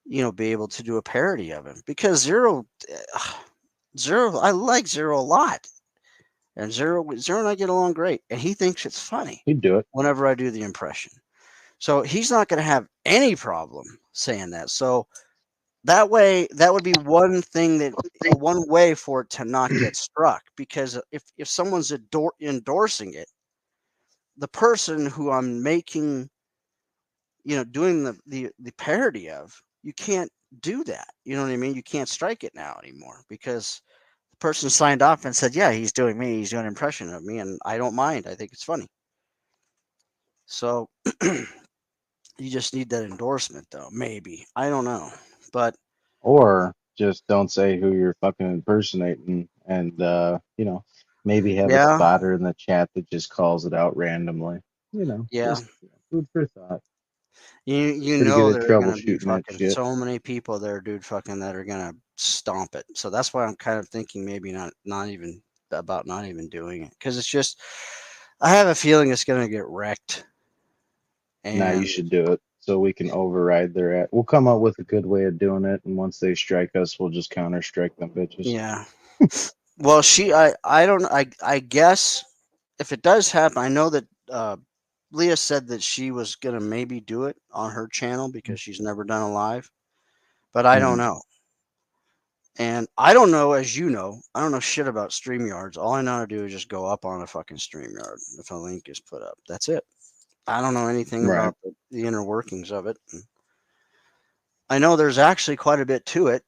be able to do a parody of him because Zero, I like Zero a lot, and Zero and I get along great, and he thinks it's funny He'd do it. whenever I do the impression. So he's not going to have any problem saying that. So that way, that would be one thing that one way for it to not get struck because if someone's endorsing it, the person who I'm making, doing the parody of, you can't do that. You know what I mean? You can't strike it now anymore because the person signed off and said, "Yeah, he's doing me. He's doing an impression of me, and I don't mind. I think it's funny." So you just need that endorsement, though. Maybe I don't know, but Or just don't say who you're fucking impersonating, and maybe have a yeah, spotter in the chat that just calls it out randomly. yeah. Just food for thought. You Pretty good know at there are gonna be troubleshooting that fucking shit. so many people there, dude, fucking that are gonna stomp it. So that's why I'm kind of thinking maybe not even about not even doing it because it's just I have a feeling it's gonna get wrecked. Now you And should do it so we can override their We'll come up with a good way of doing it, and once they strike us, we'll just counter strike them bitches. yeah, well, I don't I guess if it does happen, I know that Leah said that she was gonna maybe do it on her channel because she's never done a live, but I don't Mm-hmm. know. And I don't know, as you know, I don't know shit about StreamYards. All I know how to do is just go up on a fucking StreamYard if a link is put up. That's it. I don't know anything Right. about the inner workings of it. I know there's actually quite a bit to it,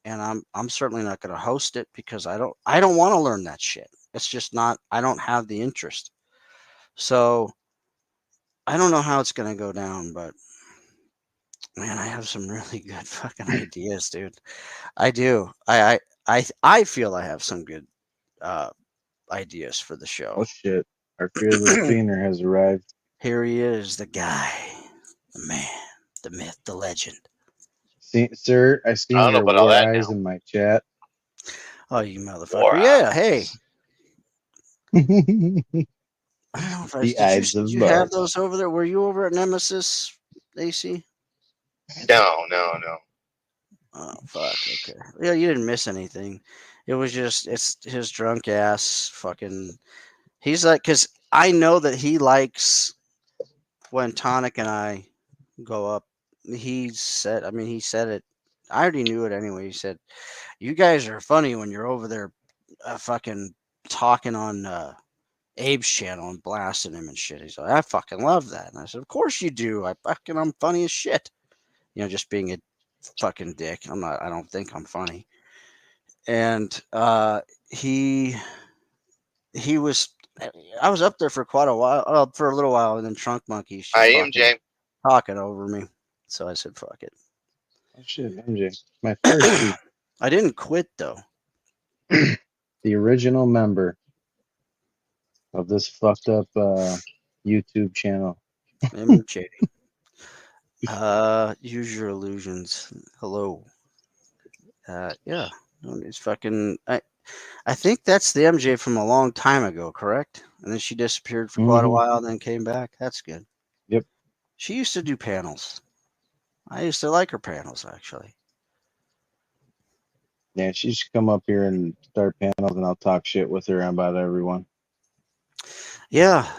and I'm certainly not going to host it because I don't want to learn that shit. It's just not. I don't have the interest. So I don't know how it's going to go down, but man, I have some really good fucking ideas, dude. I do. I feel I have some good uh, ideas for the show. Oh shit. Our fearless tweener has arrived. Here he is, the guy, the man, the myth, the legend. See, sir, I I seen don't know your about all war that eyes now. in my chat. Oh, you War motherfucker! Yeah, hey. eyes. The I don't know if I eyes did of you have Mars. those over there? Were you over at Nemesis, AC? No, no, no. Oh fuck. Okay. Yeah, you didn't miss anything. It was just it's his drunk ass fucking. He's like, cause I know that he likes when Tonic and I go up. He said, I mean, he said it. I already knew it anyway. He said, "You guys are funny when you're over there, fucking talking on Abe's channel and blasting him and shit." He's like, "I fucking love that." And I said, "Of course you do. I'm funny as shit." Just being a fucking dick. I'm not. I don't think I'm funny. And he he was. I was up there for quite a while, for a little while, and then Trunk Monkey's I just am talking Jay. talking over me. So I said, "Fuck it." Oh shit, MJ. My fire chief. I didn't quit though. The original member of this fucked up YouTube channel. MJ. Use your illusions. Hello. Yeah. No, it's fucking. I think that's the MJ from a long time ago, correct? And then she disappeared for quite a Hmm. while, and then came back. That's good. Yep. She used to do panels. I used to like her panels, actually. Yeah, she should come up here and start panels, and I'll talk shit with her about everyone. Yeah,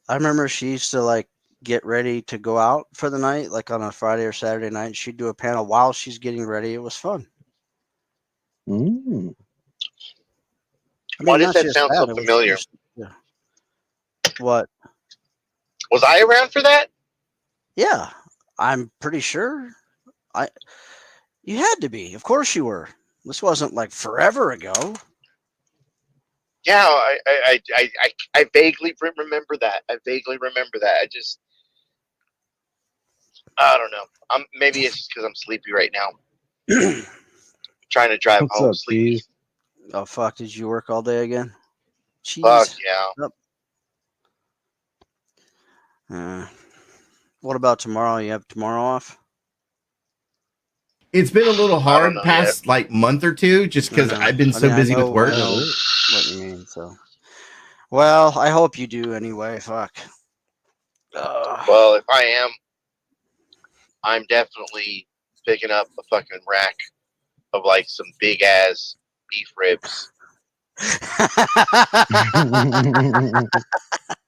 I remember she used to like get ready to go out for the night, like on a Friday or Saturday night. She'd do a panel while she's getting ready. It was fun. Mm. I Why mean, does not that just sound so that. It was familiar? just yeah. What? Was I around for that? Yeah, I'm pretty sure. I You had to be. Of course you were. This wasn't like forever ago. Yeah, I vaguely remember that. I vaguely remember that. I don't know. Maybe it's just because I'm sleepy right now. Trying to drive What's home up, sleepy. Keys? Oh fuck! Did you work all day again? Fuck Cheese. yeah. Yep. Uh, what about tomorrow? You have tomorrow off? It's been a little I don't hard know yet. past like month or two just I because know. I've been I so mean, I busy with know. I work. know what you mean. So, well, I hope you do anyway. Fuck. Well, if I am, I'm definitely picking up a fucking rack of like some big ass beef ribs.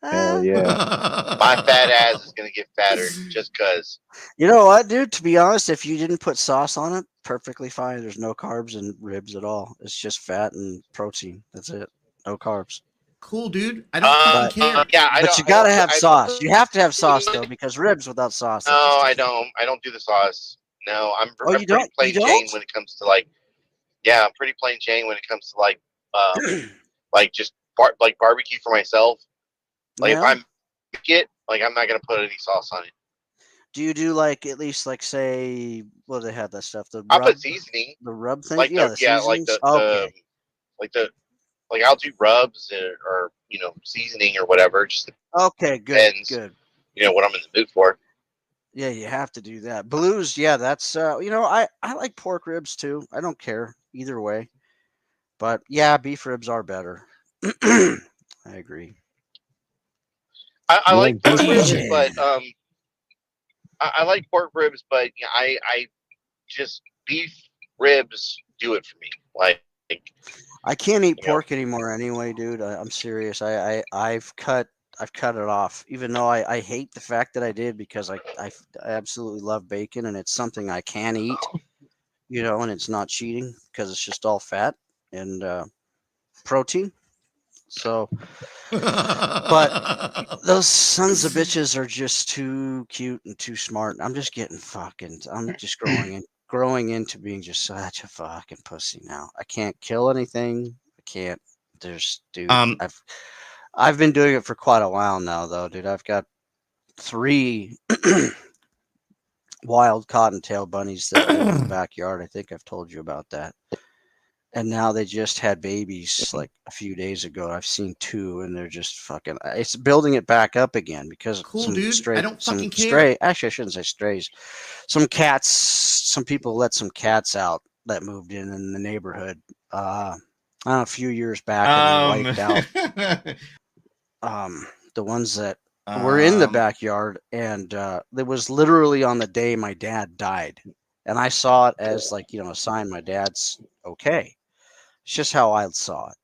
Hell yeah. My fat ass is gonna get fatter just cause. You know what, dude? To be honest, if you didn't put sauce on it, perfectly fine. There's no carbs in ribs at all. It's just fat and protein. That's it. No carbs. Cool, dude. I don't fucking But care. Yeah, but you I don't gotta have I don't sauce. You have to have sauce though, no, because ribs without sauce, that just I doesn't. don't. I don't do the sauce. No, Oh, I'm you pretty don't? You plain Jane don't? when it comes to like. Yeah, I'm pretty plain Jane when it comes to like just like barbecue for myself. Like if Yeah. I'm it, like I'm not gonna put any sauce on it. Do you do like at least like say what do they have that stuff? I'll put seasoning, The rub thing? like Yeah, the like seasonings. like the like I'll do rubs or seasoning or whatever. It just Okay, good, depends, good. what I'm in the mood for. Yeah, you have to do that. Blues, yeah, that's I like pork ribs too. I don't care either way. But yeah, beef ribs are better. I agree. I You like like pork beef ribs, ribs? DJ. but I like pork ribs, but I just beef ribs do it for me. Like I can't eat you know, pork anymore anyway, dude. I'm serious. I've cut it off. Even though I hate the fact that I did because I absolutely love bacon and it's something I can eat, and it's not cheating because it's just all fat and protein. So, but those sons of bitches are just too cute and too smart. I'm just getting fucking. I'm just growing into being just such a fucking pussy now. I can't kill anything. I can't. There's, dude. um, I've been doing it for quite a while now, though, dude. I've got 3 wild cottontail bunnies that live in the backyard. I think I've told you about that. And now they just had babies like a few days ago. I've seen 2, and they're just fucking. It's building it back up again because cool, dude. I don't fucking care. stray. Actually, I shouldn't say strays. Some cats. Some people let some cats out that moved in the neighborhood. I don't know, a few years back, and they Um, wiped out the ones that were in the um, backyard, and it was literally on the day my dad died, and I saw it as like a sign my dad's okay. It's just how I saw it.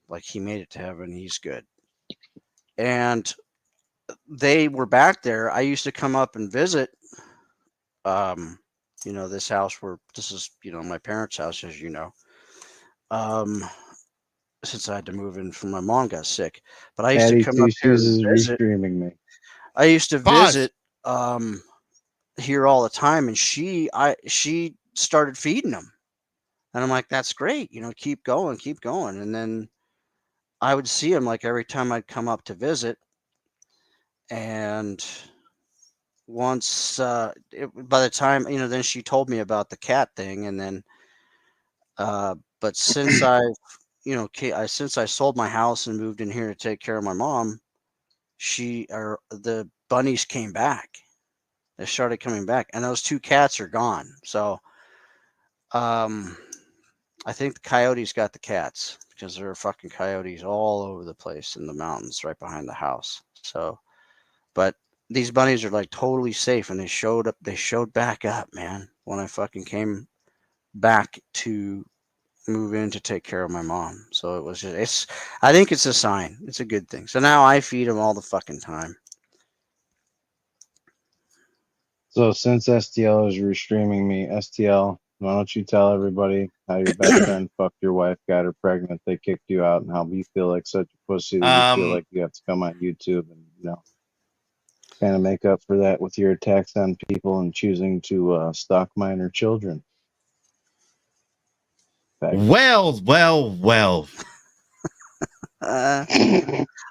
Like he made it to heaven. He's good. And they were back there. I used to come up and visit, um, this house where this is, my parents' house, as you know, um, since I had to move in from my mom got sick. But I used to Patty come Two up here Shoes and is visit. restreaming me. I used to pause. visit here all the time, and she started feeding them, and I'm like, that's great, keep going, keep going. And then I would see him like every time I'd come up to visit. And once, by the time, then she told me about the cat thing. And then, but since since I sold my house and moved in here to take care of my mom, the bunnies came back. They started coming back, and those 2 cats are gone. So, um, I think the coyotes got the cats because there are fucking coyotes all over the place in the mountains right behind the house. So, but these bunnies are like totally safe, and they showed up. They showed back up, man, when I fucking came back to move in to take care of my mom. So it was just, I think it's a sign. It's a good thing. So now I feed them all the fucking time. So since STL is restreaming me, STL, why don't you tell everybody how your best friend fucked your wife, got her pregnant, they kicked you out, and how you feel like such a pussy that you feel Um, like you have to come on YouTube and kind of make up for that with your attacks on people and choosing to stalk minor children. Faggot. well. Uh,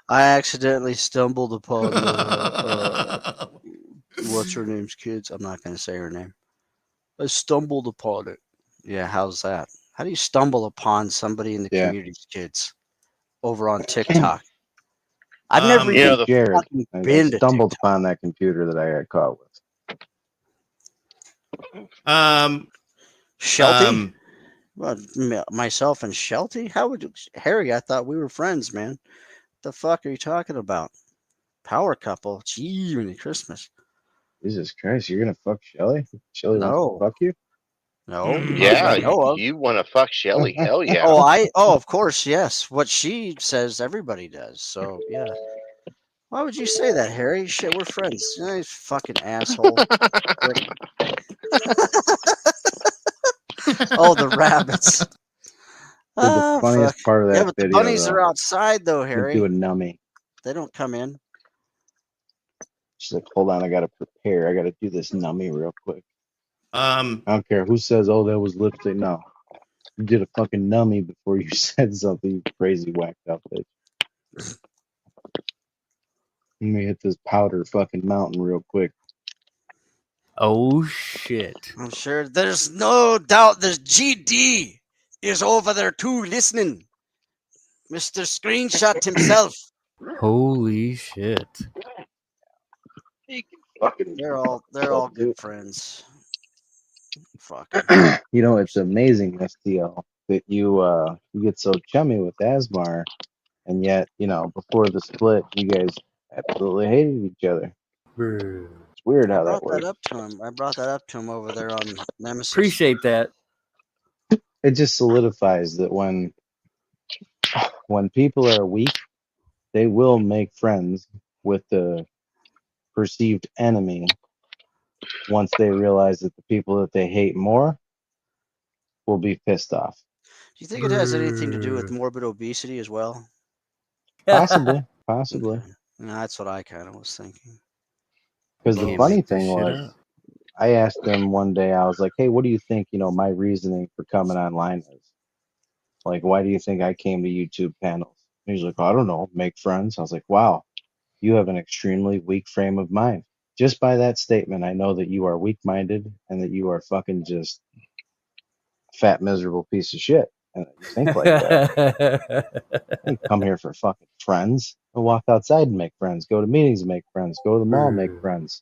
I accidentally stumbled upon what's her name's kids. I'm not going to say her name. I stumbled upon it. Yeah, how's that? How do you stumble upon somebody in the Yeah. community's kids over on TikTok? I've never Um, You know even the Jared, fucking I been to stumbled TikTok. upon that computer that I got caught with. um, Shelty? um, Well, myself and Shelty? How would you, Harry? I thought we were friends, man. The fuck are you talking about? Power couple? Gee, Christmas. Jesus Christ, you're gonna fuck Shelly? Shelly wants to No, fuck you? no, not that Yeah, I know of. you want to fuck Shelly? Hell yeah. Oh, of course, yes. What she says, everybody does. So yeah. Why would you say that, Harry? Shit, we're friends. You fucking asshole. Prick. Oh, the rabbits. Dude, the Ah, fuck. funniest part of Yeah, that but the video bunnies are though, outside though, they do a Harry. nummy. They don't come in. She's like, hold on, I gotta prepare. I gotta do this nummy real quick. Um, I don't care who says, oh, that was lipstick. No. You did a fucking nummy before you said something, you crazy whacked up bitch. Let me hit this powder fucking mountain real quick. Oh shit. I'm sure there's no doubt there's GD is over there too listening. Mr. Screenshot himself. Holy shit. Fucking They're all good friends. Fuck 'em. you know, it's amazing, STL, that you get so chummy with Asmar, and yet, you know, before the split, you guys absolutely hated each other. Bruh. It's weird I how that brought that works. up to him. I brought that up to him over there on Nemesis. Appreciate that. It just solidifies that when people are weak, they will make friends with the perceived enemy once they realize that the people that they hate more will be pissed off. Do you think it has anything to do with Bruh. morbid obesity as well? Possibly, possibly. Okay. No, that's what I kind of was thinking. Because the Can't funny make this thing shit was, up. I asked him one day, I was like, hey, what do you think, you know, my reasoning for coming online is? Like, why do you think I came to YouTube panels? He's like, I don't know, make friends. I was like, wow, you have an extremely weak frame of mind. Just by that statement, I know that you are weak minded and that you are fucking just a fat, miserable piece of shit. And that you think like that. You come here for fucking friends. Go walk outside and make friends. Go to meetings and make friends. Go to the mall and make Bruh. friends.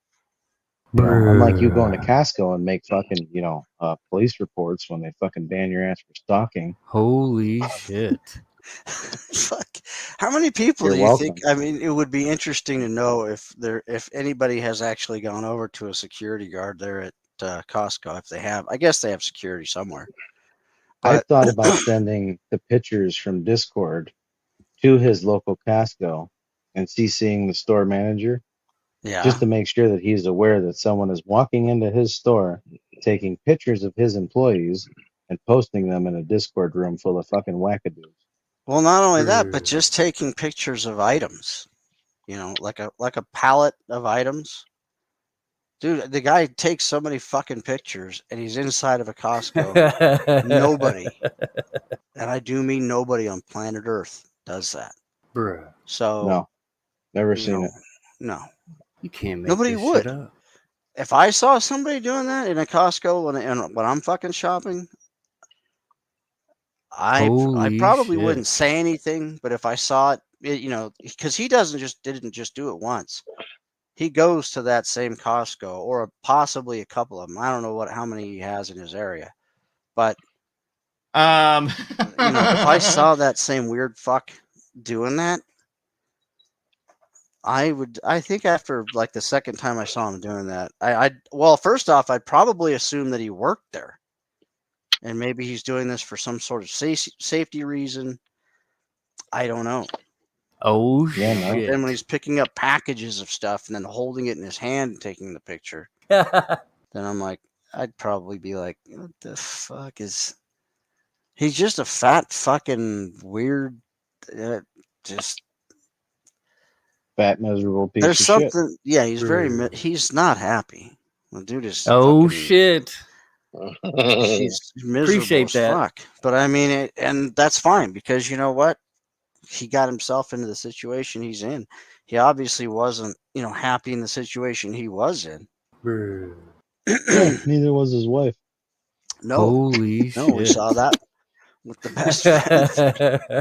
You know, unlike you going to Bruh. Costco and make fucking, you know, police reports when they fucking ban your ass for stalking. Holy shit. Fuck. How many people You're do you think? welcome. I mean, it would be interesting to know if anybody has actually gone over to a security guard there at Costco. If they have, I guess they have security somewhere. I've But thought about sending the pictures from Discord to his local Costco and CCing the store manager yeah, just to make sure that he's aware that someone is walking into his store, taking pictures of his employees and posting them in a Discord room full of fucking wackadoos. well, not only that, but Bruh. just taking pictures of items. You know, like a pallet of items. Dude, the guy takes so many fucking pictures, and he's inside of a Costco. Nobody, and I do mean nobody on planet Earth does that. Bruh. So, No, never you seen know, it. no, You can't make nobody this shit would. up. If I saw somebody doing that in a Costco when I'm fucking shopping, I Holy probably shit. wouldn't say anything. But if I saw it, you know, because he didn't just do it once. He goes to that same Costco or possibly a couple of them. I don't know how many he has in his area, but um, you know, if I saw that same weird fuck doing that, I would. I think after like the second time I saw him doing that, well, first off, I'd probably assume that he worked there, and maybe he's doing this for some sort of safety reason. I don't know. Oh Yeah, You know, but no. then when shit. he's picking up packages of stuff and then holding it in his hand and taking the picture, then I'm like, I'd probably be like, what the fuck is? He's just a fat fucking weird. Just Fat, miserable piece there's of shit. something. Yeah, he's Bruh. he's not happy. The dude is Oh fucking. shit. He's miserable Appreciate as that. fuck. But I mean, and that's fine because you know what? He got himself into the situation he's in. He obviously wasn't, you know, happy in the situation he was in. Bruh. Yeah, neither was his wife. No, Holy no, we shit. saw that with the best friend.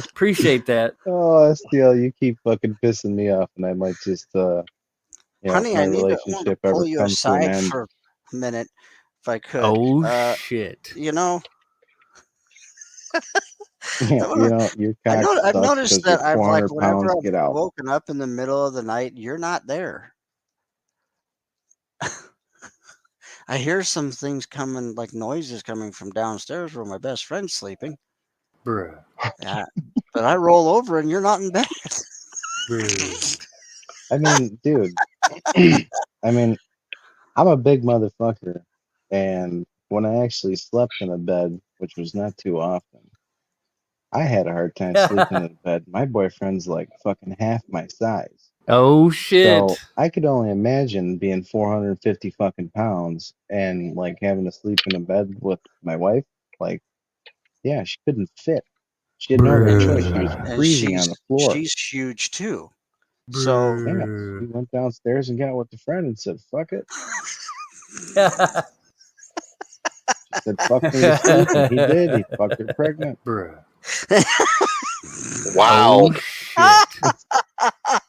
Appreciate that. Oh, STL, you keep fucking pissing me off, and I might just, you know, if Honey, my I want to relationship pull ever you comes to an aside end, for a minute, if I could. Oh shit. You know, Yeah, you know, your cock I've sucks noticed because you're that I've like 400 whenever pounds. I've Get out. woken up in the middle of the night, you're not there. I hear some things coming, like noises coming from downstairs where my best friend's sleeping. Bruh. Yeah, but I roll over and you're not in bed. Bruh. I mean, dude. I mean, I'm a big motherfucker, and when I actually slept in a bed, which was not too often, I had a hard time sleeping in bed. My boyfriend's like fucking half my size. Oh So shit. I could only imagine being 450 fucking pounds and like having to sleep in a bed with my wife. Like, yeah, she couldn't fit. She had no other and choice. She was Bruh. and freezing on the floor. she's huge too. So Yeah, she Bruh. went downstairs and got with a friend and said, fuck it. She said, fuck me to sleep. And he did. He fucked her pregnant. Bruh. Wow. Oh shit.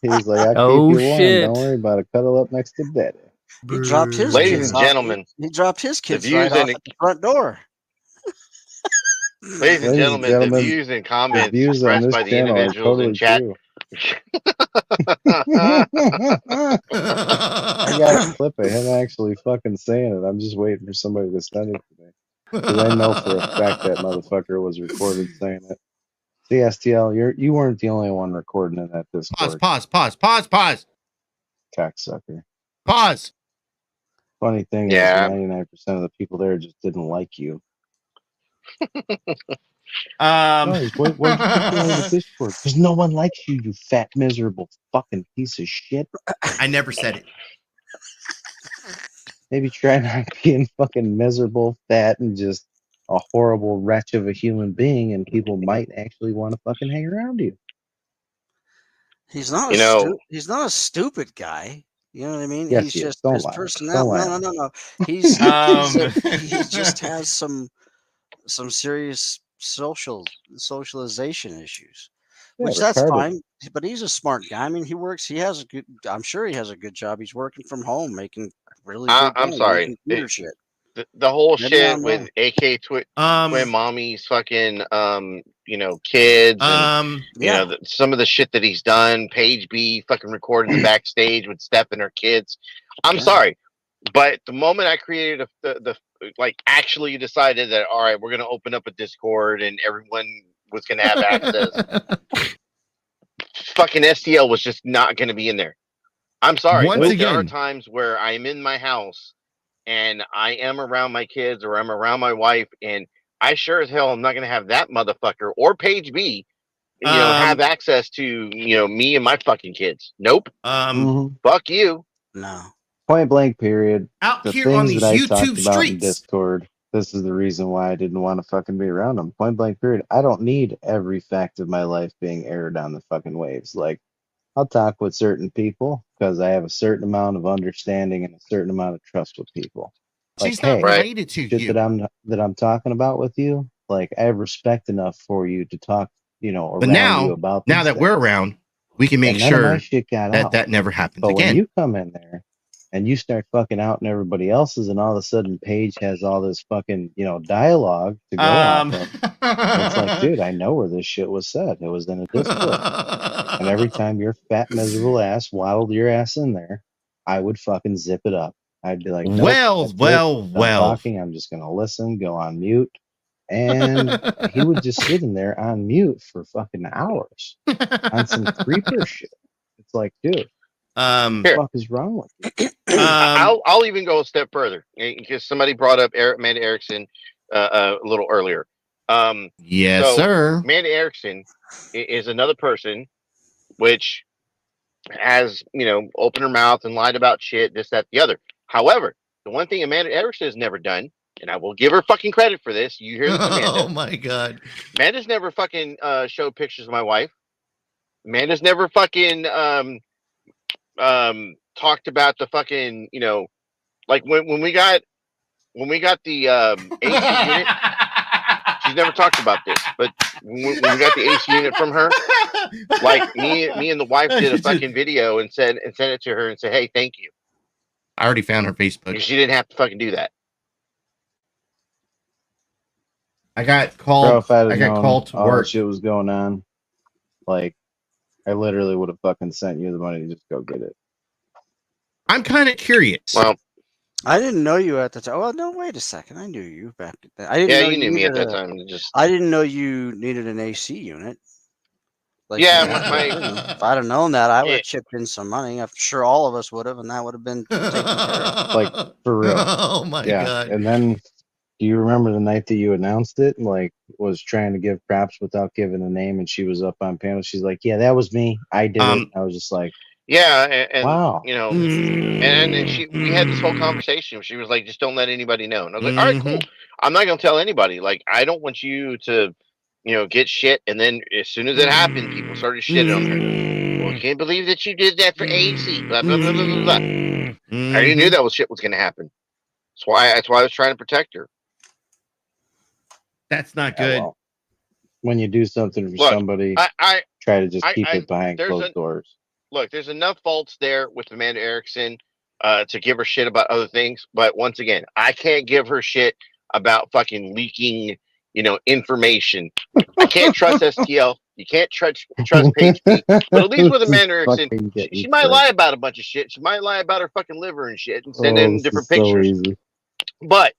He's like, I'll keep Oh you warm. shit. Don't worry about it. Cuddle up next to daddy. he dropped his Ladies kids and off. Bruh. gentlemen, He dropped his the kids right views off and at the front door. ladies and Ladies and gentlemen, the gentlemen, views and the comments views on expressed this by the channel are individuals in totally chat. true. I got a clip of him actually fucking saying it. I'm just waiting for somebody to send it to me. Because I know for a fact that motherfucker was recorded saying it. CSTL, you weren't the only one recording in that Pause, Discord, pause, pause, pause, pause, cocksucker. pause. Funny thing is, Yeah, 99% of the people there just didn't like you. Guys, why'd you kick me out of the Discord? Because no one likes you, you fat, miserable fucking piece of shit. I never said it. Maybe try not being fucking miserable, fat, and just a horrible wretch of a human being, and people might actually want to fucking hang around you. He's not you know, he's not a stupid guy. You know what I mean? Yes, He's he is. just Don't his lie. Don't personality. lie No, on no, me. no, no. Um, He just has some serious socialization issues, Yeah, which that's retarded. fine. But he's a smart guy. I mean, he works. He has a good. I'm sure he has a good job. He's working from home, making really good I'm money doing sorry. computer shit. The whole Maybe shit I'm with wrong. AK twin um, mommies, fucking kids, and Yeah, some of the shit that he's done. Paige B fucking recording the backstage with Steph and her kids. I'm yeah. sorry, but the moment I created the like actually decided that all right, we're gonna open up a Discord and everyone was gonna have access. Fucking STL was just not gonna be in there. I'm sorry, once but Nope. there are again, times where I'm in my house and I am around my kids or I'm around my wife, and I sure as hell am not going to have that motherfucker or Page B, have um, access to me and my fucking kids. Nope, um, hmm fuck you. No. Point blank, period. out The here on things that these I YouTube talked about in streets. Discord, this is the reason why I didn't want to fucking be around them. Point blank, period. I don't need every fact of my life being aired on the fucking waves. Like, I'll talk with certain people because I have a certain amount of understanding and a certain amount of trust with people. Like, She's not hey, Right. related to shit you. that I'm talking about with you, like I have respect enough for you to talk, But around you now, about now these that we're things. around, we can make And none of my sure shit got that out. that never happens But when again. you come in there and you start fucking out and everybody else's, and all of a sudden Paige has all this fucking, dialogue to go off Um, of, it's like, dude, I know where this shit was said. It was in a Discord. And every time your fat, miserable ass waddled your ass in there, I would fucking zip it up. I'd be like, nope, well, that's it. well, Done well. talking. I'm just going to listen, go on mute. And he would just sit in there on mute for fucking hours on some creeper shit. It's like, dude, what the um, Here, fuck is wrong with you? um, I'll even go a step further because somebody brought up Amanda Erickson a little earlier. yes, So sir. Amanda Erickson is another person which has opened her mouth and lied about shit, this, that, the other. However, the one thing Amanda Erickson has never done, and I will give her fucking credit for this. You hear this, Amanda? Oh my god. Amanda's never fucking showed pictures of my wife. Amanda's never fucking talked about the fucking like when we got the AC unit. She's never talked about this, but when we got the AC unit from her, like me and the wife did a fucking video and sent it to her and said, "Hey, thank you." I already found her Facebook. Because she didn't have to fucking do that. I got Bro, called. if I'd have I got known called to all that work. shit was going on, like, I literally would have fucking sent you the money to just go get it. I'm kind of curious. Well, I didn't know you at the time. Well, no, wait a second. I knew you back then. I didn't yeah, know you you knew me at needed that a. time. Just I didn't know you needed an AC unit. Like you yeah, had my chipped in. If I'd have known that, I would yeah, have chipped in some money. I'm sure all of us would have, and that would have been taken care of. Like, for real. Oh my Yeah. god. And then, do you remember the night that you announced it? Like, was trying to give props without giving a name, and she was up on panel. She's like, "Yeah, that was me. I did it." I was just like, yeah, and "Wow." you know, and we had this whole conversation. She was like, just don't let anybody know. And I was like, all right, cool. I'm not gonna tell anybody. Like, I don't want you to, get shit. And then as soon as it happened, people started shitting on her. Well, I can't believe that you did that for AC. Blah blah blah blah blah. Blah. I already knew that was shit was gonna happen. That's why I was trying to protect her. That's not Yeah, good. well, when you do something for Look, somebody, I try to just keep I it behind there's closed a doors. look. There's enough faults there with Amanda Erickson to give her shit about other things. But once again, I can't give her shit about fucking leaking, information. I can't trust STL. You can't trust Page P. But at least with This is Amanda Erickson, fucking she getting might lie crazy. about a bunch of shit. She might lie about her fucking liver and shit and send Oh, in this different is so pictures. easy. But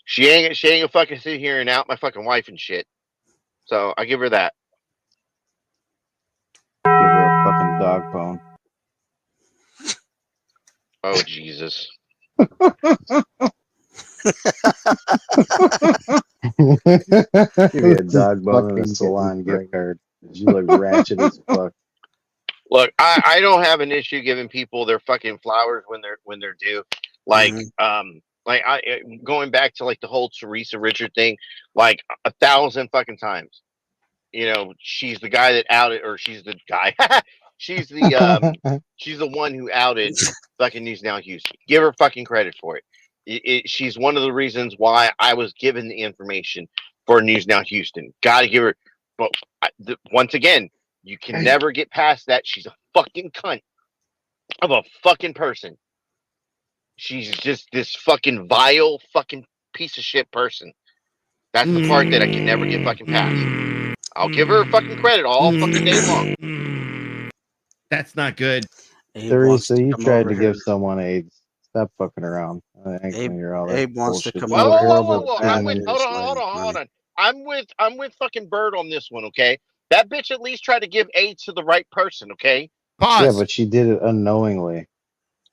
she ain't gonna fucking sit here and out my fucking wife and shit. So I give her that. Give her a fucking dog bone. Oh Jesus. Give you a This is dog bone and a fucking salon getting gift crazy. card. You look ratchet as fuck. Look, I don't have an issue giving people their fucking flowers when they're due. Like like going back to like the whole Teresa Richard thing, like 1,000 fucking times. She's the guy that outed, or she's the guy. She's the one who outed fucking News Now Houston. Give her fucking credit for it. She's one of the reasons why I was given the information for News Now Houston. Got to give her. But once again, you can never get past that. She's a fucking cunt of a fucking person. She's just this fucking vile fucking piece of shit person. That's the part that I can never get fucking past. I'll give her fucking credit all fucking day long. That's not good. Abe wants Teresa, to you come tried over to here. give someone AIDS. Stop fucking around. I ain't Abe, gonna hear all that Abe wants to bullshit. come You Whoa, look over whoa, here whoa, and whoa, horrible put whoa! for doing bad I'm that with. shit. Hold news on, hold later, on, hold buddy. on. I'm with fucking Bird on this one. Okay, that bitch at least tried to give AIDS to the right person. Okay, Yeah, Pause. but she did it unknowingly.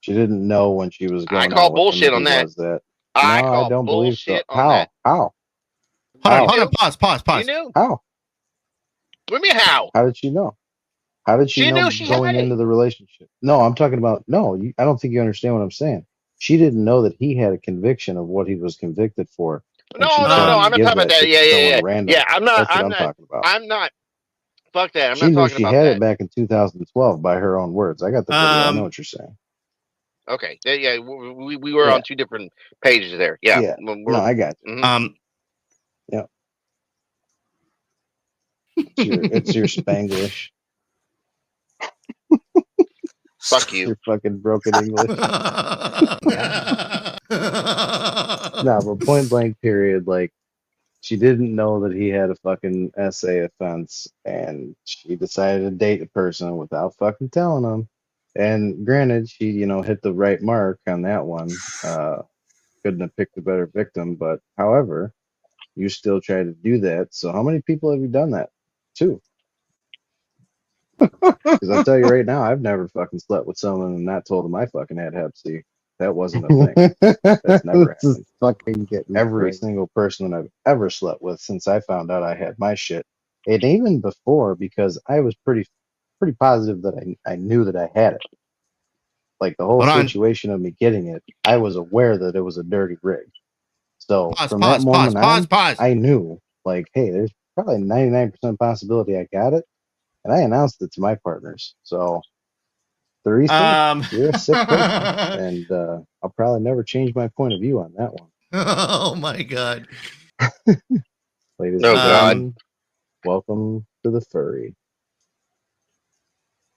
She didn't know when she was I going call out with him bullshit that on he that. was that. I No, I call don't believe so. bullshit on that. How? How? Hold on, You How? hold on. knew. Pause, pause, You pause. knew. How? What do you mean how? How did she know? How did she She know knew she had going it. into the relationship? No, I'm talking about, no, I don't think you understand what I'm saying. She didn't know that he had a conviction of what he was convicted for, and she No, no, tried no. to I'm not give talking about that that. shit Yeah, to yeah, someone yeah, random. yeah. I'm not. That's what I'm I'm not. talking about. I'm not. Fuck that. I'm She not knew talking she about had it that. back in 2012 by her own words. I got the video. I know Um, what you're saying. Okay. Yeah. We were Yeah, on two different pages there. Yeah. yeah. No, We're. I got you. Mhm. um, Yeah, it's your Spanglish. Fuck It's you. your fucking broken English. No, but point blank period, like, she didn't know that he had a fucking SA offense, and she decided to date a person without fucking telling him. And granted, she, hit the right mark on that one. Couldn't have picked a better victim, but however, you still try to do that. So how many people have you done that to? Because I'll tell you right now, I've never fucking slept with someone and not told them I fucking had Hep C. That wasn't a thing. That's never This is happened. fucking getting Every crazy. single person that I've ever slept with since I found out I had my shit, and even before, because I was pretty positive that I knew that I had it. Like the whole hold on. situation of me getting it, I was aware that it was a dirty rig. So Pause, from that pause, pause, moment pause, on, pause. I knew, like, hey, there's probably 99% possibility I got it, and I announced it to my partners. So Teresa, Um, you're a sick person, and I'll probably never change my point of view on that one. oh my god. Ladies Oh and God. Um, gentlemen, welcome to the furry.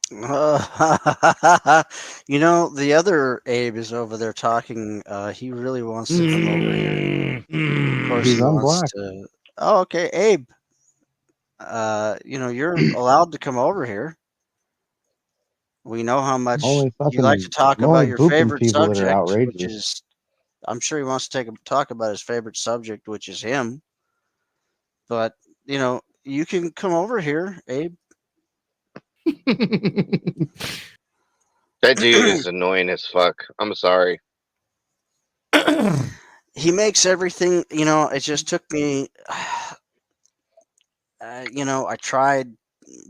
The other Abe is over there talking. He really wants to come over here. Of course, He's he wants unblocked. to. Oh, okay, Abe. You're allowed to come over here. We know how much Only you like to fucking talk the about only your booping favorite people that are subject, which outrageous. is. I'm sure he wants to talk about his favorite subject, which is him. But you can come over here, Abe. That dude is annoying as fuck. I'm sorry. He makes everything. It just took me. I tried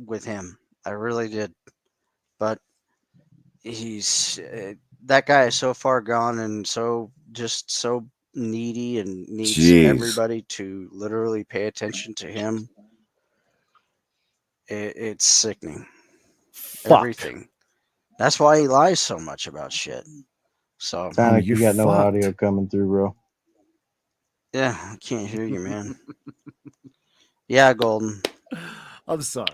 with him. I really did, but he's that guy is so far gone and so needy and needs Jeez. everybody to literally pay attention to him. It's sickening. Fuck. Everything. That's why he lies so much about shit. So Sonic, you're you got no fucked. audio coming through, bro. yeah, I can't hear you, man. Yeah, Golden. I'm sorry.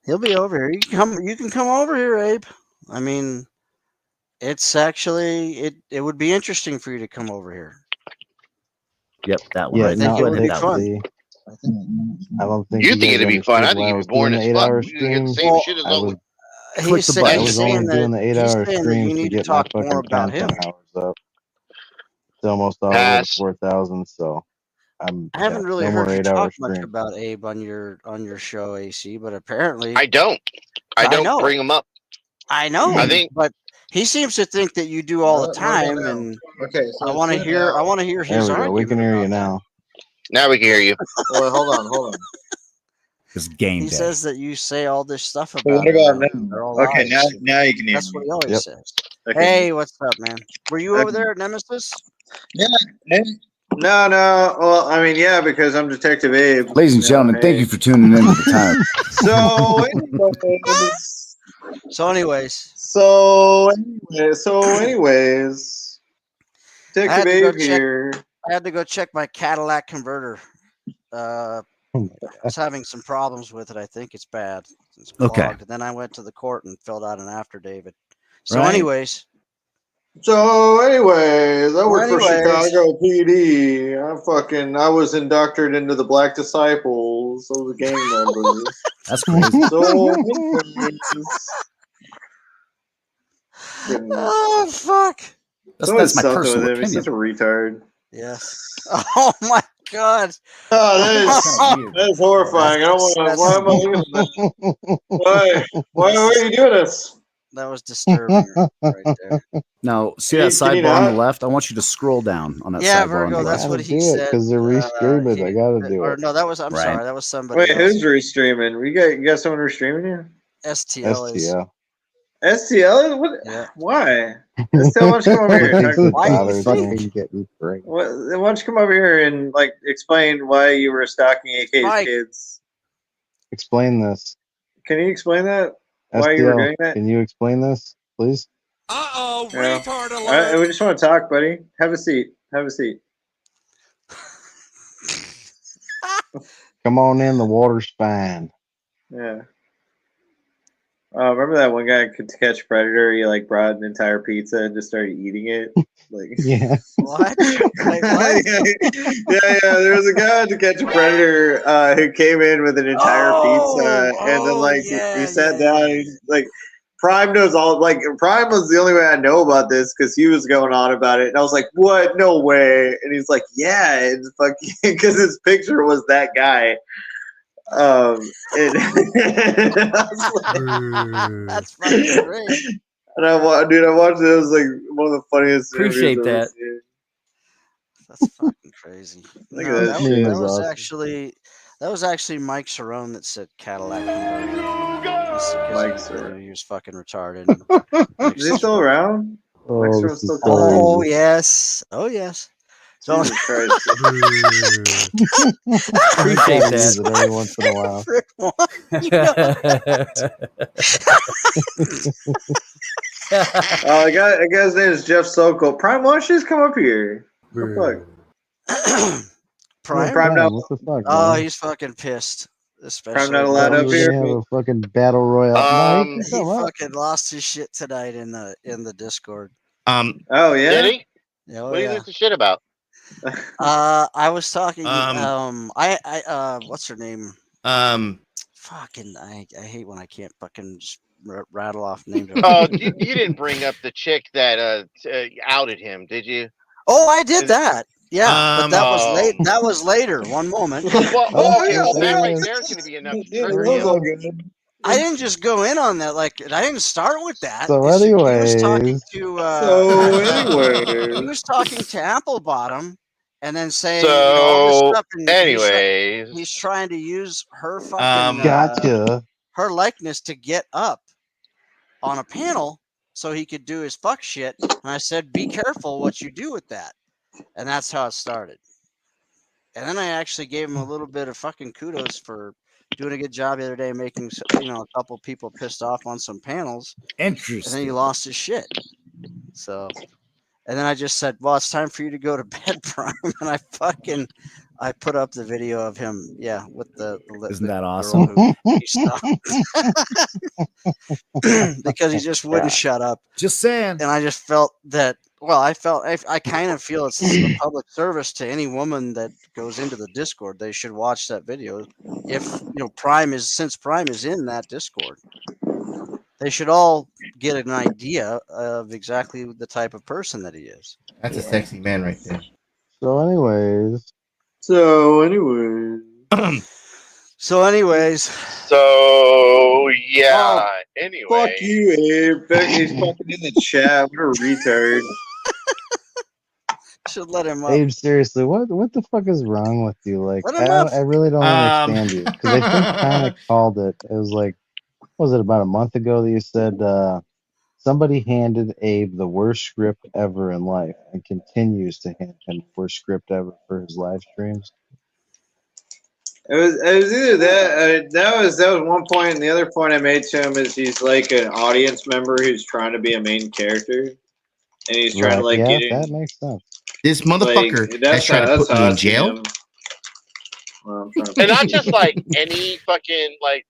He'll be over here. You can come over here, Abe. I mean, it's actually it would be interesting for you to come over here. Yep, that one Yeah, right think there. it would be That fun. one. I don't think You you think guys it'd be fun? I understood think why I you'd was be boring doing the as fuck. 8-hour You can hear the stream. same Well, shit as I was always. Click the button. I was only doing the he's 8-hour saying that you streams to need to get my talk more fucking about him. content hours up. It's almost all the way to Pass. 4,000, so I haven't really no more heard you 8-hour talk much streams. about Abe on your show, AC, but apparently I don't. I don't know. bring them up. I know, I think but he seems to think that you do all the time, and Okay, so I want to hear There his we go. We can argument hear you about that. now. now we can hear you. Well, hold on. It's game He day. says that you say all this stuff So about what about him. now? They're all Okay, lies. now you can hear That's me. what he always Yep. says. Okay. Hey, what's up, man? Were you over Okay. there at Nemesis? Hey. No. Well, I mean, yeah, because I'm Detective Abe. Ladies and gentlemen, thank you for tuning in to the time. So, anyways, I had Detective to go Abe check. here. I had to go check my Cadillac converter. I was having some problems with it. I think it's bad. It's clogged. Okay. And then I went to the court and filled out an affidavit. So, Right. anyways, I work for Chicago PD. I was inducted into the Black Disciples. I was a gang member. That's crazy. So, anyways, oh fuck! That's my something personal with him. He's opinion. such a retard. Yes. Oh my god! Oh, Kinda that is horrifying. I don't want to. Why am I doing that? Why are you doing this? That was disturbing right there. Now, see Can that you- can you sidebar on the not? left? I want you to scroll down on that Yeah, sidebar on Virgo. the That's left. what Gotta he do it, said. 'cause they're restreaming. I gotta do Or it. no, that was. I'm Right. sorry. That was somebody Wait, else. who's restreaming? You got someone restreaming you? STL is. STL. STL? What? Yeah. Why? STL, why don't you come over here? Thinks his Why do you daughter's think? gonna get me pregnant. Why don't you come over here and explain why you were stalking AK's Mike. kids? Explain this. Can you explain that? Why you were doing that? Can you explain this, please? Uh-oh, retard alert! We just want to talk, buddy. Have a seat. Come on in. The water's fine. Yeah. Remember that one guy could catch a predator? He brought an entire pizza and just started eating it. Yeah. What? Wait, what? yeah. There was a guy to catch a predator who came in with an entire pizza, and then he sat down. And Prime knows all. Prime was the only way I know about this because he was going on about it, and I was like, "What? No way!" And he's like, "Yeah, it's fucking," because his picture was that guy. I was like, That's fucking great. and I watched it. It was one of the funniest. Appreciate interviews I've ever that. seen. That's fucking crazy. Look No, at that, that was, shit. that That's was awesome. actually Mike Cerrone that said Cadillac converter. Mike Because he was fucking retarded. Is he still around? Oh, Mike this Cerrone's is still so going. Oh easy. yes. Oh yes. So Jesus Christ. Appreciate Gotta that. use it every once in a while. favorite one. You know, The guy's name is Jeff Sokol. Prime, why don't you just come up here? What the fuck? Prime. Prime now. What the fuck, Oh, man? he's fucking pissed. Prime not especially allowed Thought up we were here. gonna have a fucking battle royale. No, he can he come up. fucking lost his shit tonight in the Discord. Oh Did yeah. he? Oh What do you yeah. lose the shit about? I was talking. What's her name? Um, Fucking, I hate when I can't fucking just rattle off names. Oh, you didn't bring up the chick that outed him, did you? Oh, I did Is it- that. Yeah, but that was late. Oh. That was later. One moment. Well, Oh, okay. yeah, Well, that yeah. right there is going to be enough to Yeah, trigger that was all him. good. I didn't just go in on that. Like, I didn't start with that. So He was talking anyways, to. So he anyway, was talking to Applebottom, and then saying, all this So, stuff, and anyways, he's trying to use her fucking gotcha. her likeness to get up on a panel so he could do his fuck shit. And I said, be careful what you do with that. And that's how it started. And then I actually gave him a little bit of fucking kudos for doing a good job the other day, making a couple people pissed off on some panels. And then he Interesting. lost his shit. So, and then I just said, well, it's time for you to go to bed, Prime. And I put up the video of him, with the Isn't that girl awesome? who he stopped. Because he just wouldn't shut up. Just saying. And I just felt that. Well, I kind of feel it's a public service to any woman that goes into the Discord. They should watch that video. If Prime is in that Discord, they should all get an idea of exactly the type of person that he is. that's a sexy man right there. So anyways, So, anyways, so yeah. Oh, Anyway, fuck you, Abe. He's fucking in the chat. What a retard. should let him up. Abe, seriously, what the fuck is wrong with you? Like, Let him up. I really don't understand you because I think kind of called it. It was like, what was it about a month ago that you said somebody handed Abe the worst script ever in life and continues to hand him the worst script ever for his live streams. It was either that that was one point, and the other point I made to him is he's like an audience member who's trying to be a main character, and he's trying to like yeah, get in. that makes sense. This motherfucker Like, has tried to put me in jail. Well, I'm trying to and not just like any fucking like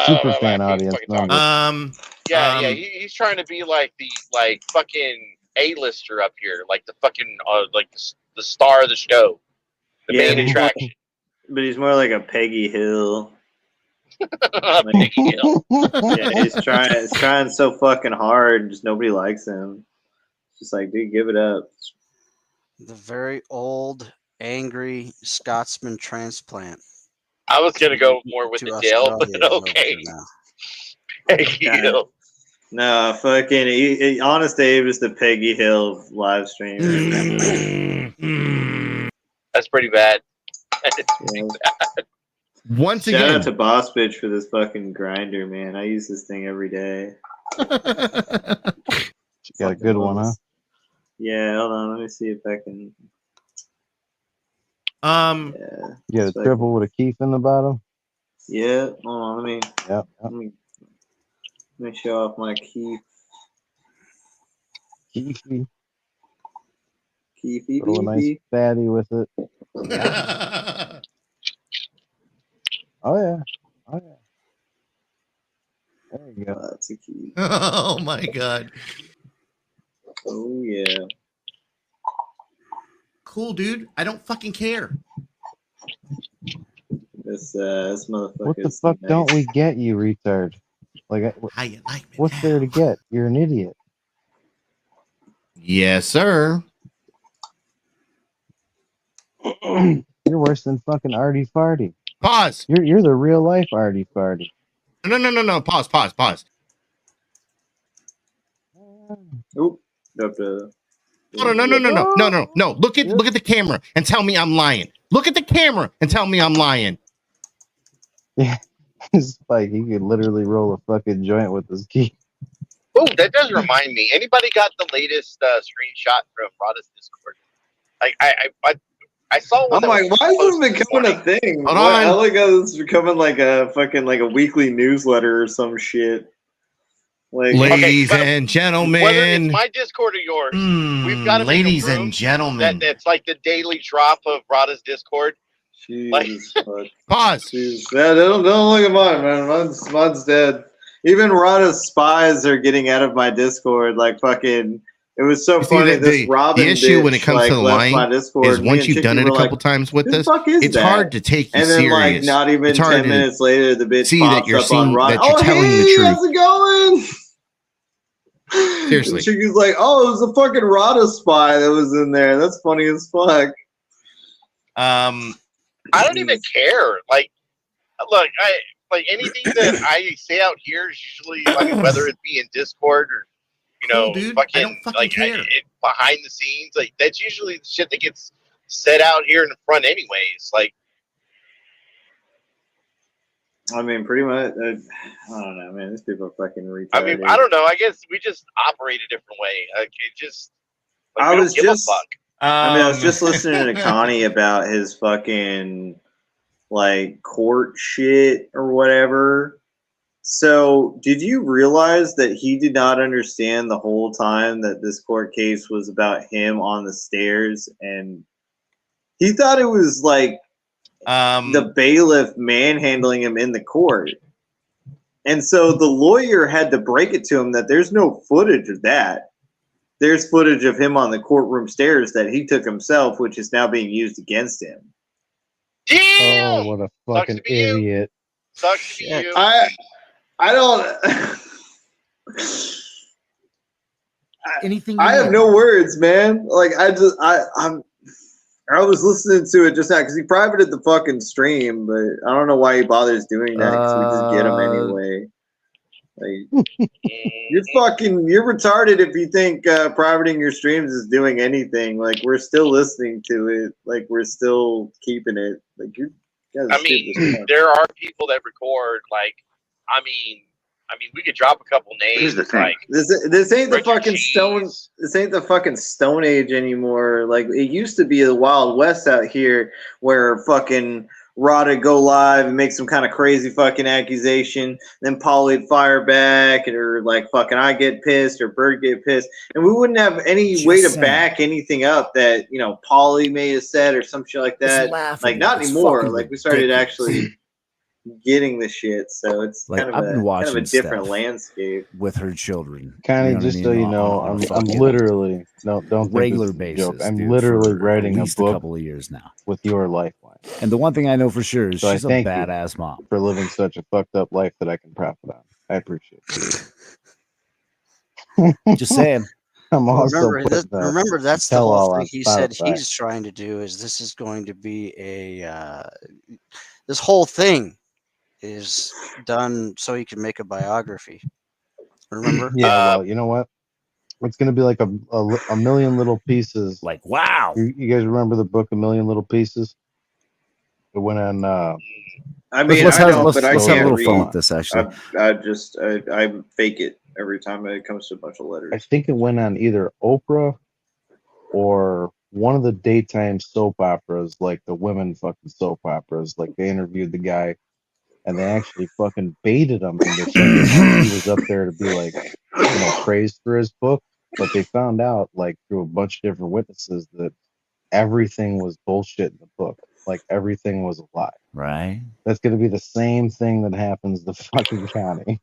Super I fan can't audience fucking talk. member. He's trying to be like the fucking A-lister up here, like the fucking like the star of the show, the Yeah, main attraction. but he's more like a Peggy Hill. Peggy Hill. Yeah, he's trying so fucking hard, and just nobody likes him. It's just like, dude, give it up. The very old, angry Scotsman transplant. I was gonna go more with to the Dale, but Australia is over okay. now. Peggy Yeah. Hill. No, fucking Honest Abe is the Peggy Hill live stream. That's pretty bad. Once Shout again, out to Boss Bitch for this fucking grinder, man. I use this thing every day. You got a good one, huh? Yeah, hold on. Let me see if I can. Yeah. You got a triple with a keef in the bottom. Yeah. Hold on. Yep. Let me show off my key. Keefy. Keefy Throw a nice beefy. fatty with it. Oh yeah. Oh yeah. There you go. That's a key. oh my god. Oh yeah. Cool, dude. I don't fucking care. This motherfucker. What the fuck don't we get, you retard? Like, How you like me what's there to get? You're an idiot. Yes, sir. You're worse than fucking Artie Farty. Pause. You're the real life Artie Farty. No. Pause. Oop. Up to. No. Look at the camera and tell me I'm lying. Look at the camera and tell me I'm lying. Yeah. It's like he could literally roll a fucking joint with his key. Oh, that does remind me. Anybody got the latest screenshot from Rada's Discord? I saw one. I'm like, why is this becoming a thing? Hold I on. like how this is becoming like a fucking like a weekly newsletter or some shit. Like, Ladies but and Whether gentlemen. it's my Discord or yours, we've got to make a ladies room and gentlemen. that's like the daily drop of Rada's Discord. Jesus fuck. Pause. Jeez. Yeah, don't look at mine, man. Mine's dead. Even Rada's spies are getting out of my Discord. Like fucking, it was so You see, funny. the, This the, Robin the issue bitch when it comes like to the left my lying Discord. is Me once and you've Chicky done it were a like, couple times with "Who the this, fuck is it's that?" hard to take you And then like serious. not even It's hard 10 to minutes later, the bitch see that pops you're up on seeing Rod. that you're Oh telling hey, the truth. how's it going? And Seriously. Chicky's like, oh, it was a fucking Rada spy that was in there. That's funny as fuck. I don't even care. Like, look, I anything that I say out here is usually, I mean, whether it be in Discord or Cool, dude. I don't fucking care. Behind the scenes, like that's usually the shit that gets said out here in the front, anyways. Like, I mean, pretty much. I don't know, man. These people are fucking retarded. I mean, I don't know. I guess we just operate a different way. Like, it just, like, I we was don't give just. a fuck. I mean, I was just listening to Connie about his fucking like court shit or whatever. So, did you realize that he did not understand the whole time that this court case was about him on the stairs, and he thought it was like the bailiff manhandling him in the court. And so the lawyer had to break it to him that there's no footage of that. There's footage of him on the courtroom stairs that he took himself, which is now being used against him. Damn! Oh, what a fucking to be you. idiot. Sucks to be Shit. you. I don't. Anything I have no words, man. Like I was listening to it just now because he privated the fucking stream, but I don't know why he bothers doing that because we just get him anyway. Like you're retarded if you think privating your streams is doing anything. Like we're still listening to it. Like we're still keeping it. Like you guys are I stupid as mean, fuck. there are people that record. Like, I mean, we could drop a couple names. Here's the thing. Like, This ain't the Richard fucking Cheese. stone. This ain't the fucking Stone Age anymore. Like it used to be the Wild West out here, where fucking Rod would go live and make some kind of crazy fucking accusation. Then Paulie'd fire back, or like fucking I get pissed or Bird get pissed, and we wouldn't have any Just way to saying. back anything up that Paulie may have said or some shit like It's that. laughable. Like not It's anymore. fucking Like we started ridiculous. actually getting the shit, so it's Like, kind I've of been a watching different stuff landscape. with her children. Connie, You know what I just so mean? you know, On a I'm fucking literally don't think regular this is a joke. basis. I'm Dude, literally for writing at a least book couple of years now. with your lifeline And the one thing I know for sure is So I she's a thank you. badass mom. for living such a fucked up life that I can profit on. I appreciate it. Just saying. I'm also Remember, that's the tell whole all thing on he said Spotify. he's trying to do. Is this is going to be this whole thing is done so he can make a biography. Remember? Yeah, well, you know what? It's gonna be like a million little pieces. Like, wow. You guys remember the book A Million Little Pieces? It went on. I mean, let's I have, don't, let's, but I let's have a can't little fun read. with this, actually. I fake it every time it comes to a bunch of letters. I think it went on either Oprah or one of the daytime soap operas, like the women fucking soap operas. Like they interviewed the guy, and they actually fucking baited him into thinking that he was up there to be like, praised for his book. But they found out, like through a bunch of different witnesses, that everything was bullshit in the book. Like everything was a lie. Right? That's going to be the same thing that happens to fucking Connie.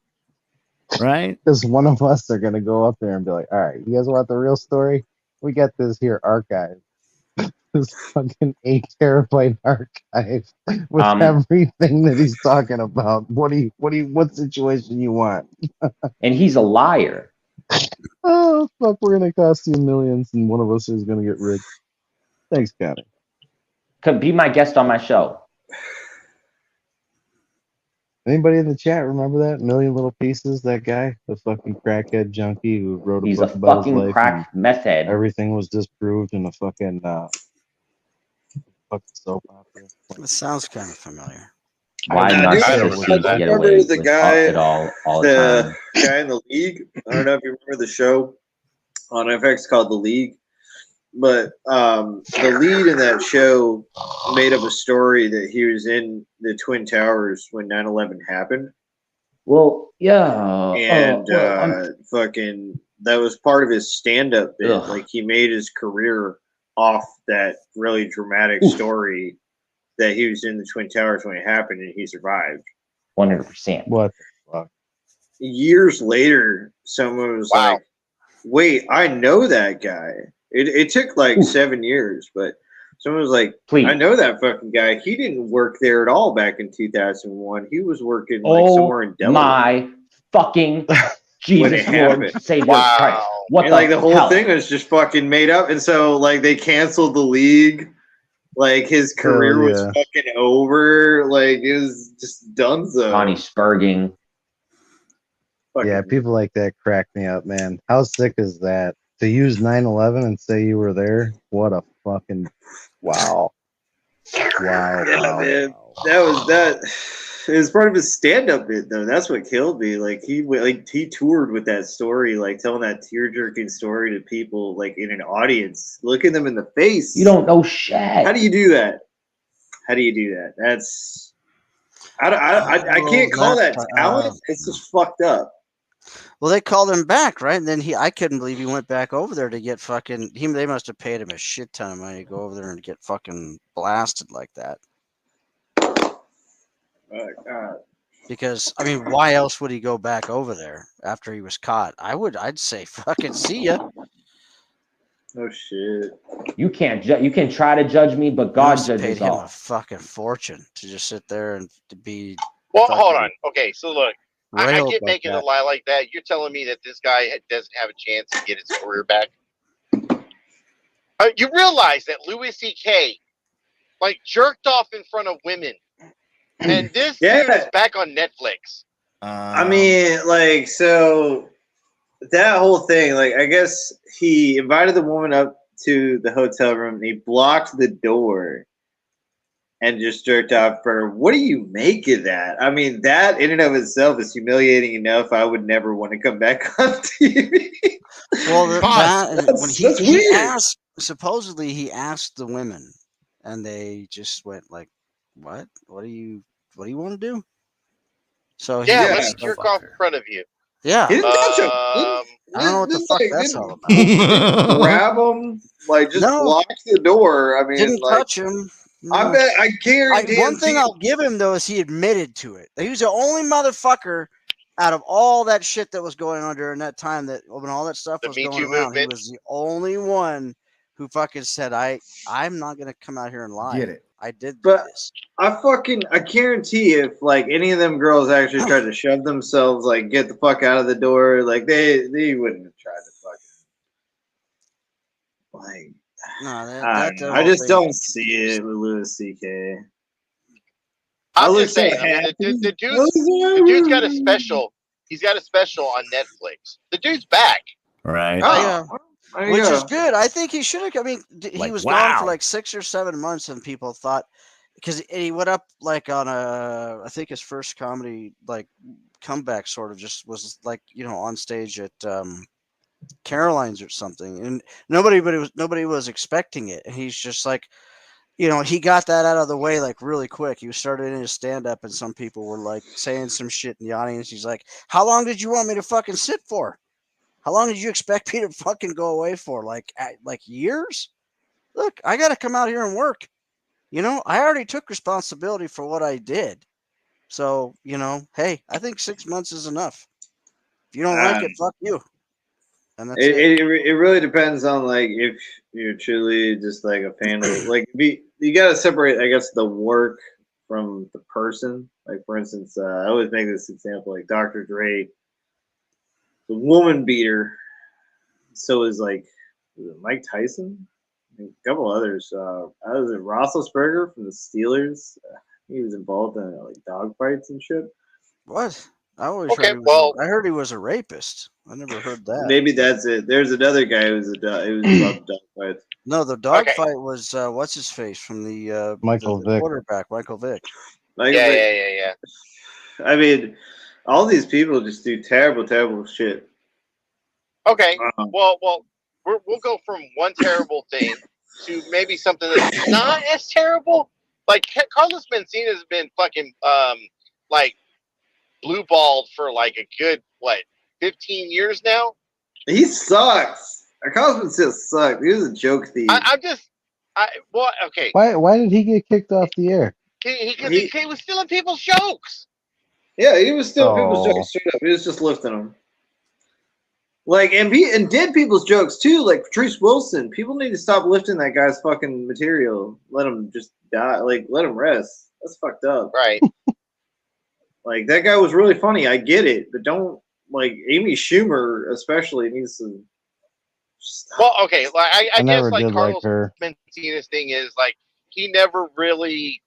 Right? Because one of us are going to go up there and be like, all right, you guys want the real story? We got this here archive. This fucking 8 terabyte archive with everything that he's talking about. What situation you want? And he's a liar. Oh, fuck, we're going to cost you millions and one of us is going to get rich. Thanks, Connie. Could be my guest on my show. Anybody in the chat remember that? Million Little Pieces, that guy? The fucking crackhead junkie who wrote a He's book a about his fucking life. crack meth head. Everything was disproved in a fucking soap opera. It sounds kind of familiar. Why narcissists get away with it all the time. The guy in the league. I don't know if you remember the show on FX called The League, but the lead in that show made up a story that he was in the Twin Towers when 9/11 happened. Well, yeah, and fucking that was part of his stand-up bit. Ugh. Like he made his career off that really dramatic story. that he was in the Twin Towers when it happened and he survived. 100%. What the fuck? Years later, someone was Wow. like, "Wait, I know that guy." It took like 7 years, but someone was like, Please. "I know that fucking guy. He didn't work there at all back in 2001. He was working like Oh somewhere in Delaware." my fucking When Jesus it Lord happened. Savior Wow. Christ! What And the like the whole hell? thing was just fucking made up, and so like they canceled the league. Like his career was yeah. fucking over. Like it was just donezo. Connie Spurging. Fucking- Yeah, people like that crack me up, man. How sick is that? To use 9/11 and say you were there? What a fucking wow. Wow, Yeah, wow, man. wow. That was that. It was part of his stand-up bit, though. That's what killed me. Like he toured with that story, like telling that tear-jerking story to people, like in an audience, looking them in the face. You don't know shit. How do you do that? How do you do that? That's I can't call that talent. It's just fucked up. Well, they called him back, right? And then I couldn't believe he went back over there to get fucking. They must have paid him a shit ton of money to go over there and get fucking blasted like that. God. Because I mean, why else would he go back over there after he was caught? I'd say fucking see ya. Oh shit. You can't you can try to judge me, but They God must have paid judges him a all. fucking fortune to just sit there and to be. Well, fucking hold on. Okay, so look, I railed get like making that. a lie like that. You're telling me that this guy doesn't have a chance to get his career back? You realize that Louis C.K. like jerked off in front of women, and this Yeah. dude is back on Netflix. I mean, like, so that whole thing, like, I guess he invited the woman up to the hotel room and he blocked the door and just jerked off for her. What do you make of that? I mean, that in and of itself is humiliating enough. I would never want to come back on TV. Well, when That's he weird. asked, supposedly he asked the women, and they just went like, "What? What do you want to do?" So Yeah, Yeah. let me jerk off in front of you. yeah. He didn't touch him. Um, I don't know what the Didn't, fuck like, that's didn't- all about. grab him, like just No. block the door. I mean, Didn't like, touch him. I No. bet I guarantee. One thing I'll give him though is he admitted to it. He was the only motherfucker out of all that shit that was going on during that time, that when all that stuff The was Me going Too around, he movement. was the only one who fucking said, I'm not gonna come out here and lie. Get it. I did do But- this. I guarantee if like any of them girls actually tried to shove themselves, like get the fuck out of the door, like they wouldn't have tried to fucking like. No, I don't know. I just don't see it with Louis C.K. I I'm look just saying. so I mean, happy. the dude's got a special. He's got a special on Netflix. The dude's back. Right. Oh, there you Which go. is good. I think he should have. I mean, he Like, was gone for wow. like 6 or 7 months, and people thought because he went up like on I think his first comedy like comeback sort of just was like on stage at Caroline's or something, and nobody was expecting it, and he's just like. He got that out of the way like really quick. He started in his stand up, and some people were like saying some shit in the audience. He's like, "How long did you want me to fucking sit for? How long did you expect me to fucking go away for? Like years? Look, I got to come out here and work. I already took responsibility for what I did. So, hey, I think 6 months is enough. If you don't like it, fuck you." And that's it. It really depends on like if you're truly just like a fan of like you gotta separate, I guess, the work from the person. Like for instance, I always make this example, like Dr. Dre, the woman beater. So is like was it Mike Tyson, and a couple others. I was at Roethlisberger from the Steelers. He was involved in like dog fights and shit. What? I always Okay, heard he was a rapist. I never heard that. Maybe that's it. There's another guy who's involved in dog fights. No, the dog Okay. fight was what's his face from the Michael the Vick. quarterback, Michael Vick. Like, Yeah. I mean, all these people just do terrible, terrible shit. Okay. Um, Well, we'll go from one terrible thing to maybe something that's not as terrible. Like Carlos Mencina has been fucking like blue balled for like a good 15 years now. He sucks. Cosman still sucked. He was a joke thief. I'm just Okay. Why did he get kicked off the air? Because he was stealing people's jokes. Yeah, he was still people's Oh. jokes straight up. He was just lifting them. Like and did people's jokes too. Like Patrice Wilson, people need to stop lifting that guy's fucking material. Let him just die. Like let him rest. That's fucked up. Right. Like that guy was really funny. I get it, but don't like Amy Schumer especially needs to. Stop. Well, okay. Like I guess never like did like Carlos her. Mencia's thing is like he never really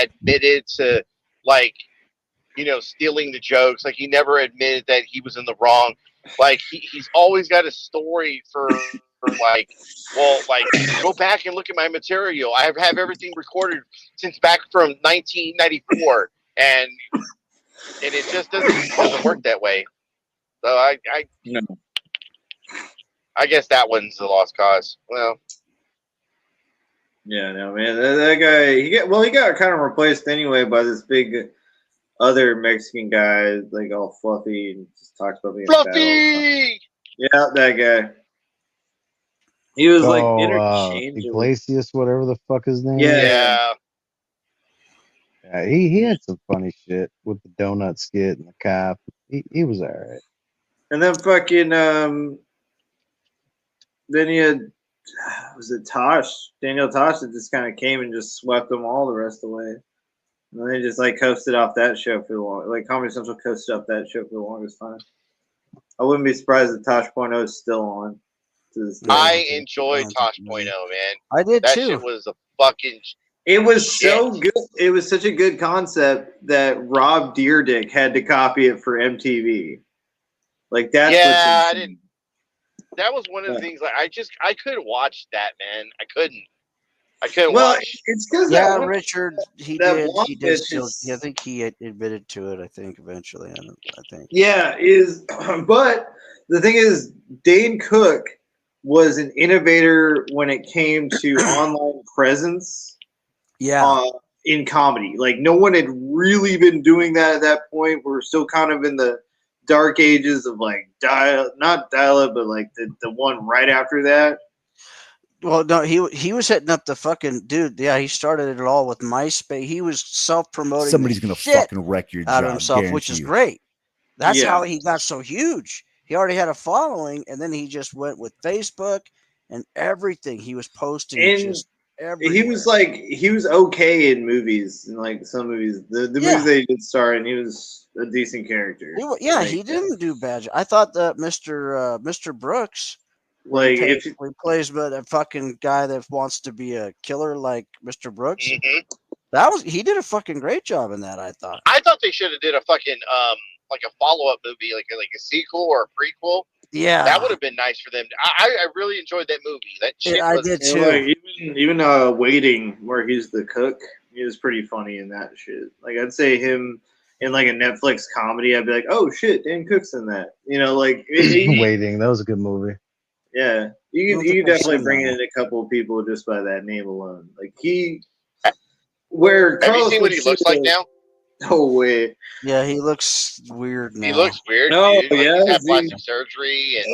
admitted to like stealing the jokes. Like he never admitted that he was in the wrong. Like he's always got a story for like, well, like go back and look at my material. I have everything recorded since back from 1994, and it just doesn't work that way. So No. I guess that one's the lost cause. Well, Yeah, no man, that guy he got kind of replaced anyway by this big other Mexican guy, like all fluffy and just talks about being fat all the time. Fluffy. Yeah, that guy. He was like interchangeable. Iglesias, whatever the fuck his name. Yeah. Yeah, he had some funny shit with the donut skit and the cop. He was alright. And then fucking then he had was it Tosh? Daniel Tosh that just kind of came and just swept them all the rest of the way. And then they just like coasted off that show for the long, like Comedy Central coasted off that show for the longest time. I wouldn't be surprised if Tosh.0 is still on to this day. I enjoyed Tosh.0, man. I did that too. Shit was a fucking. It was shit. so good. It was such a good concept that Rob Deerdick had to copy it for MTV. Like that's I didn't. That was one of the things. Like I couldn't watch that, man. I couldn't watch. It's because Richard, he did still. I think he admitted to it. I think eventually. I think. Yeah, but the thing is, Dane Cook was an innovator when it came to online presence. Yeah. In comedy, like no one had really been doing that at that point. We're still kind of in the dark ages of like not dial-up, but like the one right after that. Well, no, he was hitting up the fucking dude. Yeah, he started it all with MySpace. He was self-promoting. Somebody's gonna fucking wreck your out job, of himself, which is great. That's how he got so huge. He already had a following, and then he just went with Facebook and everything. He was posting just everywhere. He was okay in movies, and like some movies, the movies they did star in, he was a decent character. He didn't do bad. I thought that Mr. Brooks, like he plays but a fucking guy that wants to be a killer like Mr. Brooks. Mm-hmm. He did a fucking great job in that. I thought they should have did a fucking like a follow-up movie, like a sequel or a prequel. Yeah, that would have been nice for them. I really enjoyed that movie. That shit I did too. Like, even Waiting, where he's the cook, he was pretty funny in that shit. Like I'd say him in like a Netflix comedy, I'd be like, oh shit, Dan Cook's in that. Like Waiting, that was a good movie. Yeah, you could definitely bring in a couple of people just by that name alone. Like have you seen what he looks like now? No way. Yeah, he looks weird now. He looks weird. No, dude. Like he's had plastic surgery and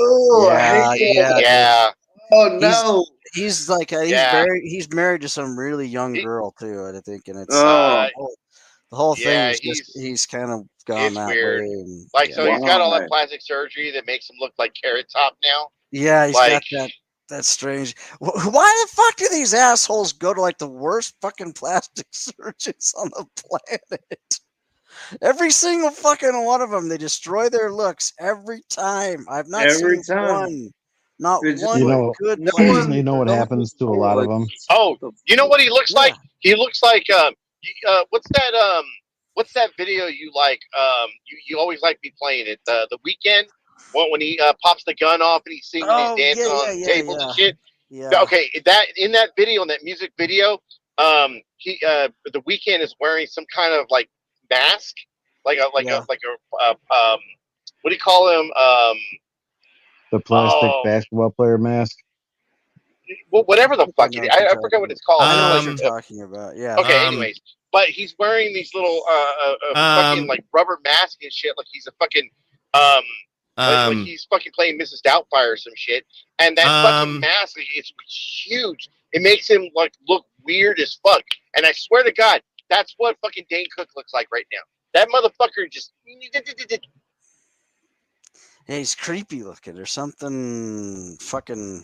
yeah. Oh no. He's like he's married to some really young girl too. I think, and it's oh. The whole thing is just he's kind of gone that weird. way. And, like so, he's got all that plastic surgery that makes him look like Carrot Top now. Yeah, he's got that. That's strange. Why the fuck do these assholes go to like the worst fucking plastic surgeons on the planet? Every single fucking one of them, they destroy their looks every time. I've not seen one. Not one good. You know what happens to a lot of them? Oh, you know what he looks like? He looks like what's that video you like? You always like me playing it. The Weekend. When he pops the gun off and he's singing, he's dancing on tables and shit. Yeah. Okay, in that video, in that music video, the Weekend is wearing some kind of like mask, what do you call him? The plastic basketball player mask. Well, whatever the fuck it is, I forget what it's called. I know what you're talking about. Yeah. Okay. Anyways, but he's wearing these little fucking like rubber mask and shit, like he's a fucking Like he's fucking playing Mrs. Doubtfire or some shit, and that fucking mask is huge. It makes him like look weird as fuck. And I swear to God, that's what fucking Dane Cook looks like right now. That motherfucker just. Yeah, he's creepy looking. There's something fucking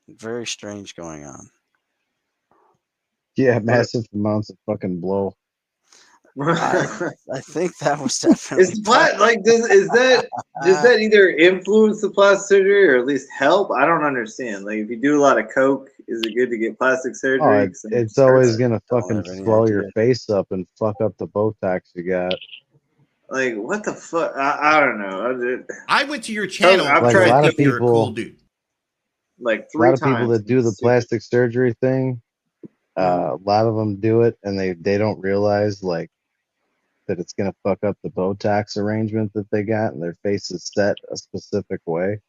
very strange going on. Yeah, massive amounts of fucking blow. I think that was definitely. Is does that either influence the plastic surgery or at least help? I don't understand. Like, if you do a lot of coke, is it good to get plastic surgery? It's always gonna fucking swell your face up and fuck up the Botox you got. Like, what the fuck? I don't know. I went to your channel. I've like tried a lot to of people, cool dude. Like a lot of people that do the plastic surgery thing, a lot of them do it and they don't realize like that it's gonna fuck up the Botox arrangement that they got, and their face is set a specific way.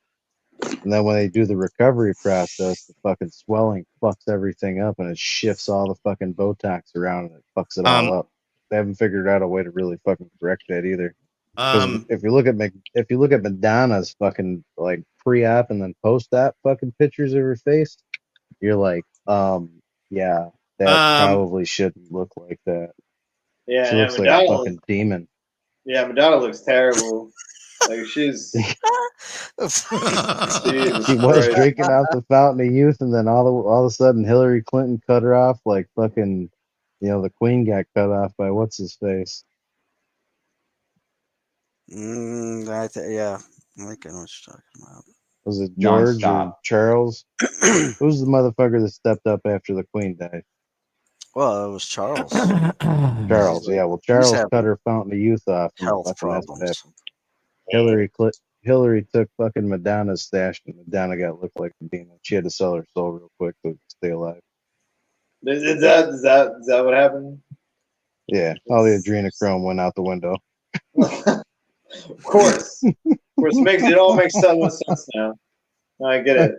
And then when they do the recovery process, the fucking swelling fucks everything up, and it shifts all the fucking Botox around, and it fucks it all up. They haven't figured out a way to really fucking correct that either. Because if you look at Madonna's fucking like pre-op and then post-op fucking pictures of her face, you're like, yeah, that probably shouldn't look like that. Yeah, she looks like a fucking demon. Yeah, Madonna looks terrible. Like she's she was drinking out the fountain of youth, and then all of a sudden Hillary Clinton cut her off like fucking, the Queen got cut off by what's his face. Yeah, I think I know what you're talking about. Was it George or Charles? Who's the motherfucker that stepped up after the Queen died? Well, it was Charles. Charles, yeah. Well, Charles cut her fountain of youth off. Health problems. Hillary took fucking Madonna's stash, and Madonna got looked like a demon. She had to sell her soul real quick to stay alive. Is that what happened? Yeah, all the adrenochrome went out the window. Of course, it all makes so much sense now. I get it.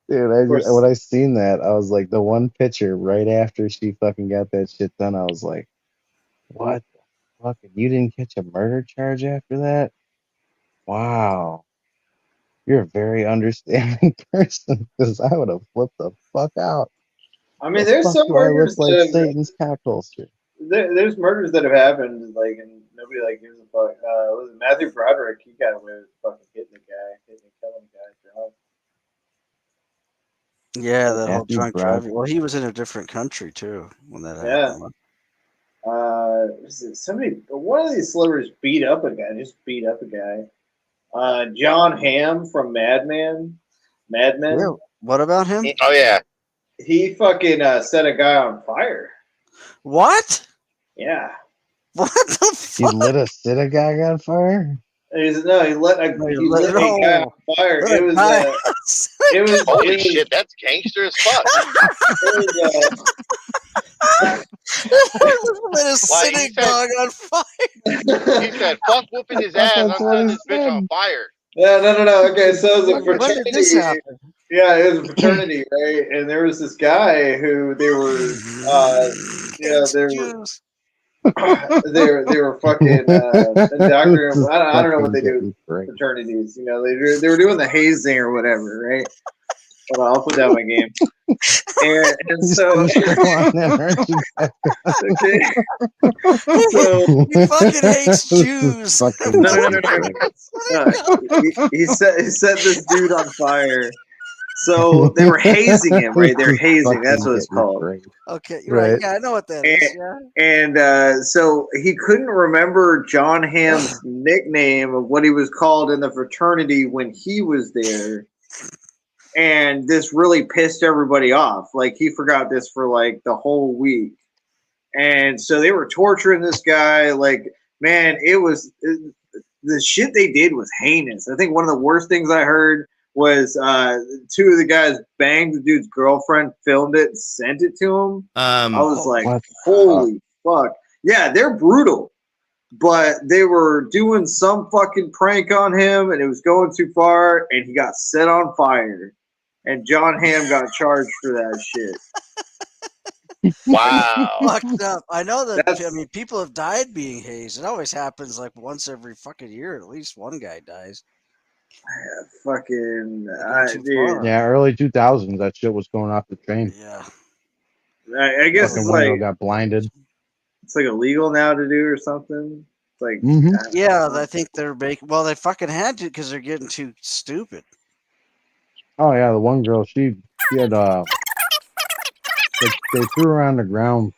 Dude, when I seen that, I was like, the one picture right after she fucking got that shit done, I was like, what the fuck? You didn't catch a murder charge after that? Wow. You're a very understanding person, because I would have flipped the fuck out. I mean, there's some murders like Satan's cock holster. There's murders that have happened, like, and nobody like gives a fuck. Was it Matthew Broderick? He got away with fucking hitting and killing a guy drunk. Yeah, that whole drunk driving. Well, he was in a different country too when that happened. One of these celebrities beat up a guy. John Hamm from Mad Men. Yeah, what about him? Oh yeah, he fucking set a guy on fire. What? Yeah. What the fuck? You lit a guy on fire? He lit a guy on fire. Holy shit, that's gangster as fuck. Lit a sitting dog on fire. He said, "Fuck whooping his ass. I'm setting this bitch on fire." Yeah, no. Okay, so it was a fraternity. When did this happen? Yeah, it was a fraternity, right? And there was this guy who they were fucking indoctrinating. I don't know what they do fraternities. They were doing the hazing or whatever, right? Hold on, I'll put down my game. And so, okay. So he fucking hates Jews. No. He set this dude on fire. So they were hazing him, right? They're hazing. That's what it's called. Okay, right. Yeah, I know what that is. Yeah. And so he couldn't remember John Hamm's nickname of what he was called in the fraternity when he was there. And this really pissed everybody off. Like, he forgot this for like the whole week. And so they were torturing this guy. Like, man, the shit they did was heinous. I think one of the worst things I heard was two of the guys banged the dude's girlfriend, filmed it, sent it to him. I was like, holy fuck. Yeah, they're brutal. But they were doing some fucking prank on him, and it was going too far, and he got set on fire. And John Hamm got charged for that shit. Wow. Fucked up. I know that. I That's mean, people have died being hazed. It always happens like once every fucking year. At least one guy dies. fucking, They go too dude. far. Yeah, early 2000s, that shit was going off the chain. Yeah. I guess Fucking it's one like girl got blinded. it's like illegal now to do or something. It's like, Hmm. Yeah, I think they're making. Well, they fucking had to because they're getting too stupid. Oh yeah, the one girl, she had they threw her on the ground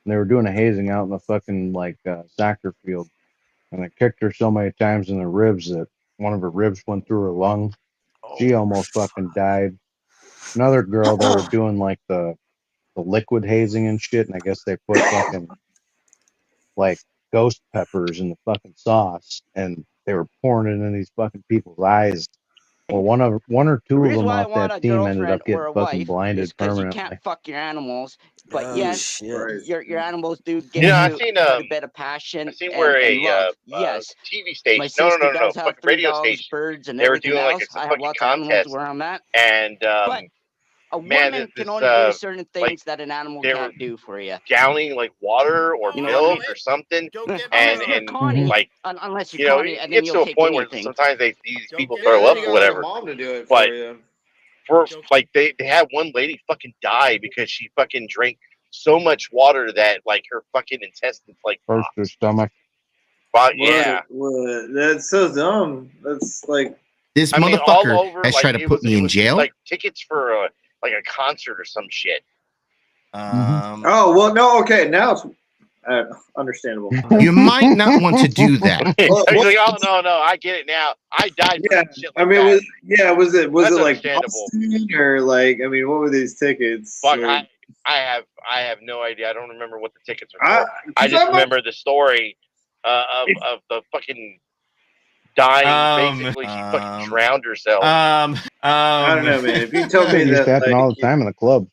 and they were doing a hazing out in the fucking like soccer field, and they kicked her so many times in the ribs that one of her ribs went through her lung. She Oh, almost fucking died. Another girl, they were doing like the liquid hazing and shit, and I guess they put fucking like ghost peppers in the fucking sauce, and they were pouring it in these fucking people's eyes. Well, one or The two of reason them why I off want that a team ended girlfriend up or getting a fucking wife is blinded because you can't permanently. fuck your animals. But oh yes, shit. your animals do You give know, you quite a bit of I passion seen where and a love. Yes, TV my station, sister no, does have fucking three radio dogs, station. birds, and They were everything doing like else. some I have fucking lots of animals contest, where I'm at. and But a man, woman can this only do certain like things that an animal they were can't do for you. downing like water or You know what I milk mean? or something, Unless you're and Hmm. Connie, like unless you're you know, Connie, it and then gets you'll to a take point where anything. sometimes these people yeah, throw then up you or got your whatever. mom to do it But for you. for like they had one lady fucking die because she fucking drank so much water that like her fucking intestines like Burst their stomach. but yeah. What? That's so dumb. That's like, This I mean, all motherfucker over. has Like tried to put me in it was jail. like tickets for like a concert or some shit. oh well, no, okay, now it's understandable. You might not want to do that. He's Well, like, oh no, I get it now. I died for yeah, some shit I like mean, that. was That's it like understandable. Boston or like, I mean, what were these tickets? Fuck, Like, I have no idea. I don't remember what the tickets are I, for. I 'cause just I might, remember the story if, of the fucking dying. Basically, she fucking drowned herself. I don't know, man. If you told me It used that, to happen like, all the time in the club.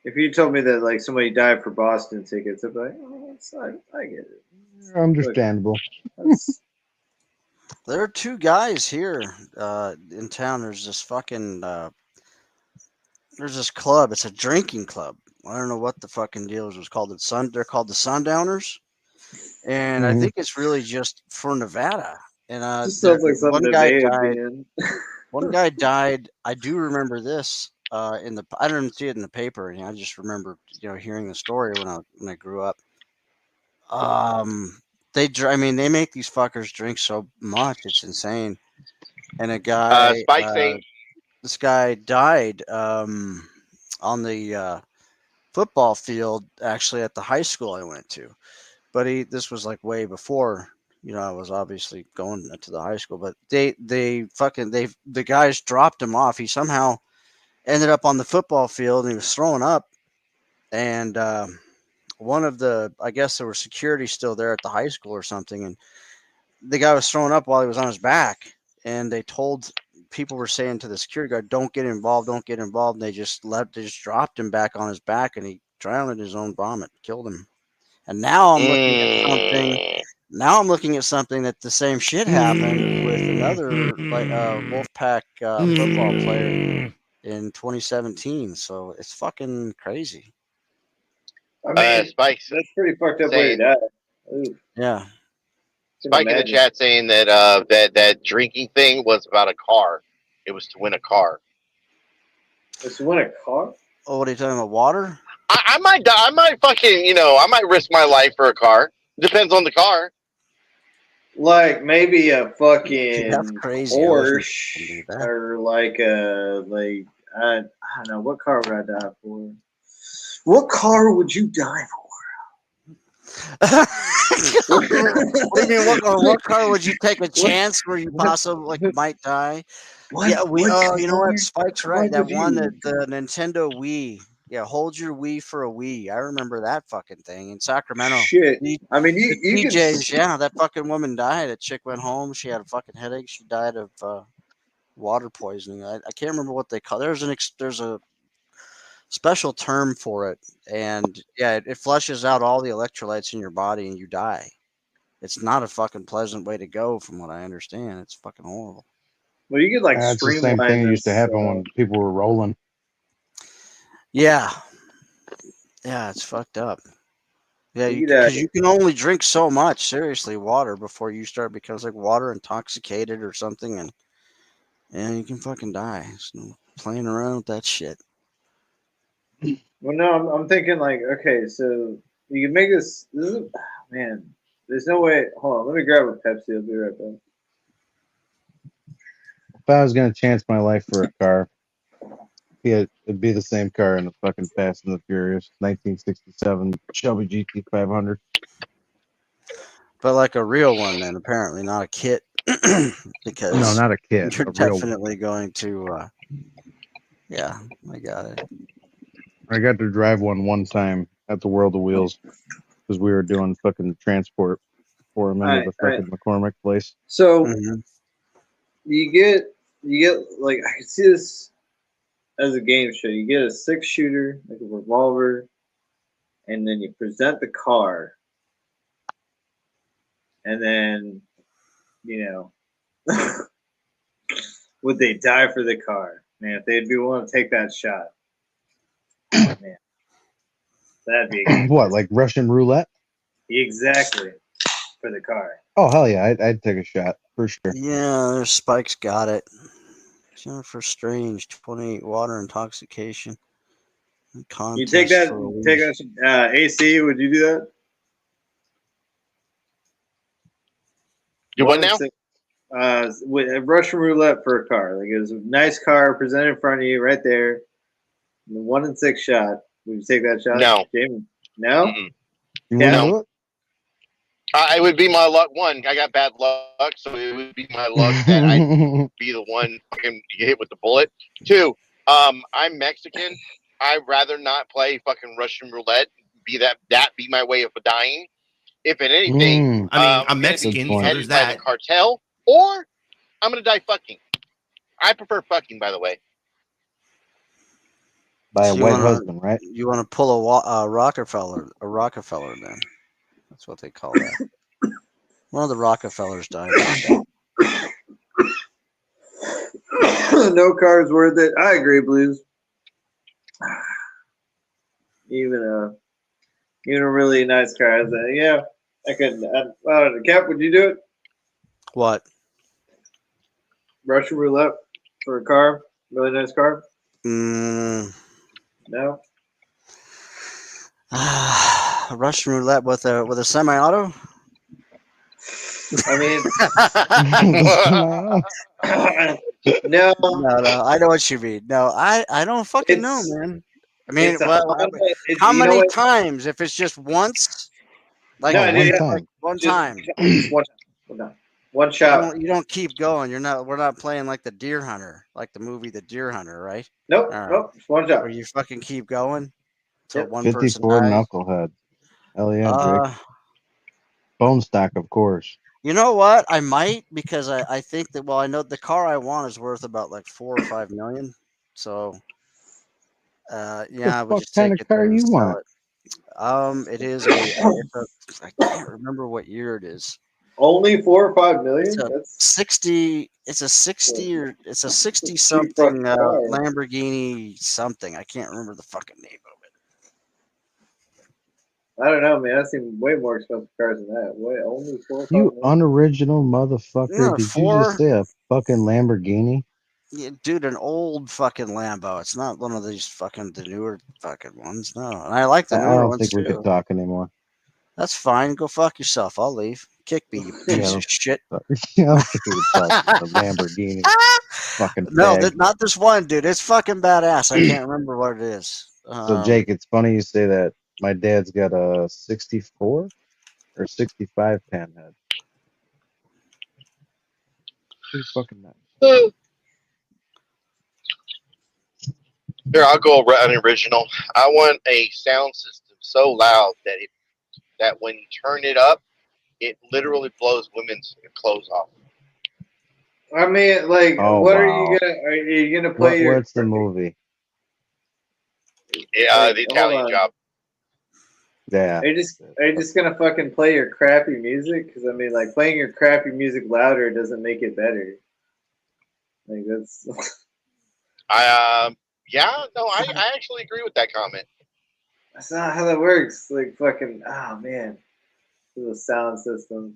if you told me that like somebody died for Boston tickets, I'd be like, oh, I get it. Look, Understandable. that's There are two guys here in town. There's this fucking there's this club. It's a drinking club. I don't know what the fucking deal is. It was called They're called the Sundowners, and I Hmm. think it's really just for Nevada. And just sounds like something one that guy May would be died. in. One guy died. I do remember this in the. I didn't see it in the paper. I just remember hearing the story when I grew up. Um, I mean, they make these fuckers drink so much, it's insane. And a guy, Spike saying, this guy died on the football field, actually at the high school I went to. But this was like way before, I was obviously going to the high school. But the guys dropped him off. He somehow ended up on the football field and he was throwing up. And one of I guess there was security still there at the high school or something. And the guy was throwing up while he was on his back. And people were saying to the security guard, "Don't get involved, don't get involved." And they just dropped him back on his back, and he drowned in his own vomit, killed him. And now I'm looking at something. Now I'm looking at something that the same shit happened with another Wolfpack football player in 2017. So it's fucking crazy. I mean, Spike's that's pretty fucked up way to saying, die. Ooh, Yeah. can Spike in the imagine. chat saying that that drinking thing was about a car. It was to win a car. Just win a car? Oh, what are you talking about? Water? I might die. I might fucking I might risk my life for a car. Depends on the car. Like maybe a That's fucking crazy. I wish we could do Porsche that. or I don't know, what car would I die for? What car would you die What do you mean? for? What car would you take a chance where you possibly might die? Yeah, you know what? Spike's right. That would one, you? the Nintendo Wii. Yeah, hold your Wii for a Wii. I remember that fucking thing in Sacramento. Shit. The, I mean, the you can. TJs, yeah, that fucking woman died. A chick went home. She had a fucking headache. She died of water poisoning. I can't remember what they call. There's a special term for it, and yeah, it flushes out all the electrolytes in your body, and you die. It's not a fucking pleasant way to go, from what I understand. It's fucking horrible. Well, you could like It's the same thing streamline that used to this. happen when people were rolling. Yeah, Yeah, it's fucked up. Yeah, You because you can only drink so much, seriously, water before you start becomes like water intoxicated or something, and you can fucking die. There's no playing around with that shit. Well, no, I'm thinking like, okay, so you can make this. This is, man. There's no way. Hold on, let me grab a Pepsi. I'll be right back. If I was gonna chance my life for a car, it'd be the same car in the fucking Fast and the Furious 1967 Shelby GT 500. But like a real one, then apparently not a kit, No, because not a kid, you're a real one. definitely going to. Yeah, I got it. I got to drive one time at the World of Wheels because we were doing fucking transport for him All into right, the all right. fucking McCormick place. So Mhm. you get like I can see this as a game show. You get a 6-shooter, like a revolver, and then you present the car, and then you know, would they die for the car? Man, if they'd be willing to take that shot, man, that'd be a game. What, like Russian roulette? Exactly for the car. Oh hell yeah, I'd take a shot for sure. Yeah, there's Spike's got it. Jennifer Strange, 28 water intoxication. You take Contest that, for a take leash. that AC. Would you do that? Do what now? With a Russian roulette for a car. Like it was a nice car presented in front of you right there. The 1 in 6 shot. Would you take that shot? No. Jamie? No? Mm-mm. You Yeah. want to do it? It would be my luck. One, I got bad luck, so it would be my luck that I'd be the one fucking get hit with the bullet. Two, I'm Mexican. I'd rather not play fucking Russian roulette. That be my way of dying. If in anything, I mean, I'm gonna be Mexican, so beheaded there's by the that. cartel, or I'm gonna die fucking. I prefer fucking, by the way. By a So white husband, right? you wanna pull a Rockefeller then? That's what they call that. One of the Rockefellers died like that. No car's worth it. I agree, Blues. Even a really nice car. Yeah, I could. Cap, would you do it? What? Russian roulette for a car, really nice car. Mm, No. Russian roulette with a semi-auto. I mean, Semi-auto. no. No, I know what you mean. No, I don't fucking know, It's man. I mean, it's a well, Honda. how You know many what? times? If it's just once, like, No, Oh, one yeah, time. one just time, one time. One time. One you shot. don't keep going. We're not playing like the Deer Hunter, like the movie The Deer Hunter, right? Nope. All right, Nope. Just one shot. where you fucking keep going till Yep. one person 54 dies. knucklehead. Hell yeah, Jake. Uh, Bone stock, of course. you know what? I might, because I think that, well, I know the car I want is worth about like 4 or 5 million. So The yeah, I would fuck just kind take of it car there and you sell want? it. It is I can't remember what year it is. Only 4 or 5 It's million. a That's 60. It's a 60 or it's a a 60 cheap fucking something car. Lamborghini something. I can't remember the fucking name of it. I don't know, man. I've seen way more expensive cars than that. Way only 4 or 5 You million. unoriginal motherfucker. No, Did you just 4. say a fucking Lamborghini? Yeah, dude, an old fucking Lambo. It's not one of these fucking the newer fucking ones. No, and I like the I newer don't ones think we too. could talk anymore. That's fine. Go fuck yourself. I'll leave. Kick me, you piece Yeah, of shit. I don't think we could talk about the Lamborghini. Fucking No, fag. not this one, dude. It's fucking badass. I can't remember what it is. So Jake, it's funny you say that. My dad's got a 64 or 65 pan head. Pretty fucking nice. Here, I'll go unoriginal. I want a sound system so loud that when you turn it up, it literally blows women's clothes off. I mean, like, Oh what wow. are you gonna play your? What's the movie? Yeah, Like, the hold Italian on. Job. Yeah. Are you just gonna fucking play your crappy music? Because I mean, like, playing your crappy music louder doesn't make it better. Like that's. Yeah, no, I actually agree with that comment. That's not how that works. Like fucking, oh man, the sound system.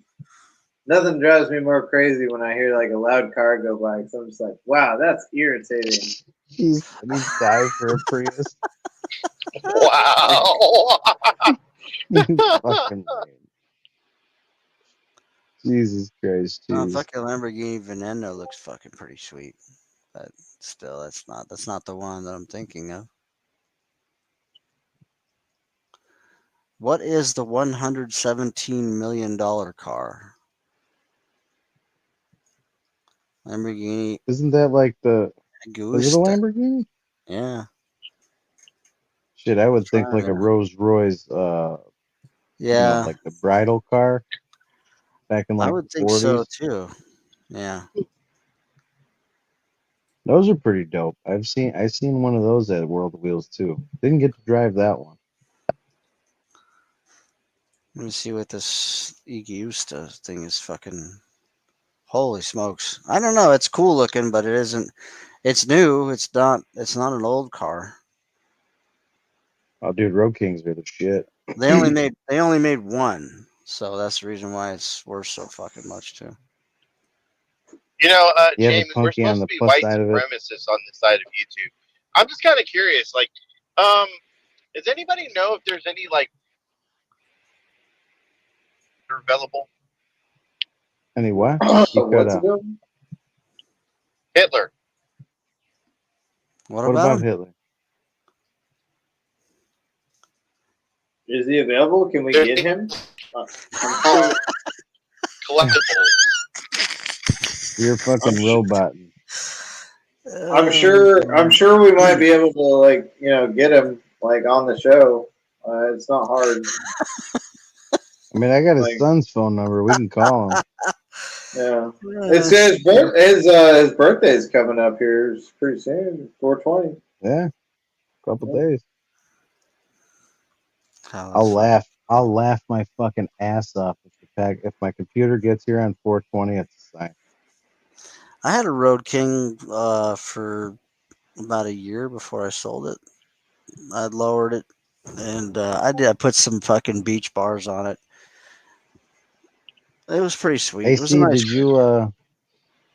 Nothing drives me more crazy when I hear like a loud car go by. Cause I'm just like, wow, that's irritating. He's die for a Prius. Wow. Fucking lame. Jesus Christ, jeez. Fucking Lamborghini Veneno looks fucking pretty sweet, but still, that's not the one that I'm thinking of. What is the $117 million car? Lamborghini Isn't that like the? Is it a Agusta. Lamborghini? Yeah. Shit, I would think Trying like a to- Rolls Royce. Yeah, Like the bridal car back in I like would the think so 40s. too. Yeah. Those are pretty dope. I seen one of those at World Wheels too. Didn't get to drive that one. Let me see what this Agusta thing is fucking. Holy smokes! I don't know. It's cool looking, but it isn't. It's new. It's not. It's not an old car. Oh, dude, Road Kings are the shit. They only made one, so that's the reason why it's worth so fucking much too. You know, You have a Jamie, we're punky on supposed to the be plus white side of it. supremacists on this side of YouTube. I'm just kind of curious, like, um, does anybody know if there's any like available Any what? You cut What's it out. doing? Hitler? What What about about him? Hitler? Is he available? Can we There's get him? I'm sure. collectible. You're fucking roboting. I'm sure. I'm sure we might be able to like get him like on the show. It's not hard. I mean, I got his Like son's phone number. We can call him. yeah, it's his birthday's coming up here. It's pretty soon. 420. Yeah, couple Yeah. days. Oh, that's I'll funny. laugh. I'll laugh my fucking ass off if my computer gets here on 420. It's a sign. I had a Road King for about a year before I sold it. I lowered it, and I did. I put some fucking beach bars on it. It was pretty sweet. It was a AC, nice car.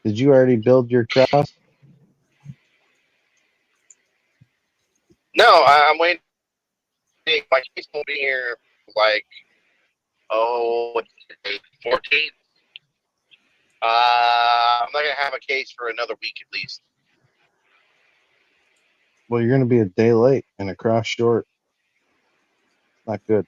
did you already build your cross? No, I'm waiting. My case will be here like what's the date? 14th. I'm not gonna have a case for another week at least. Well, you're gonna be a day late and a cross short. Not good.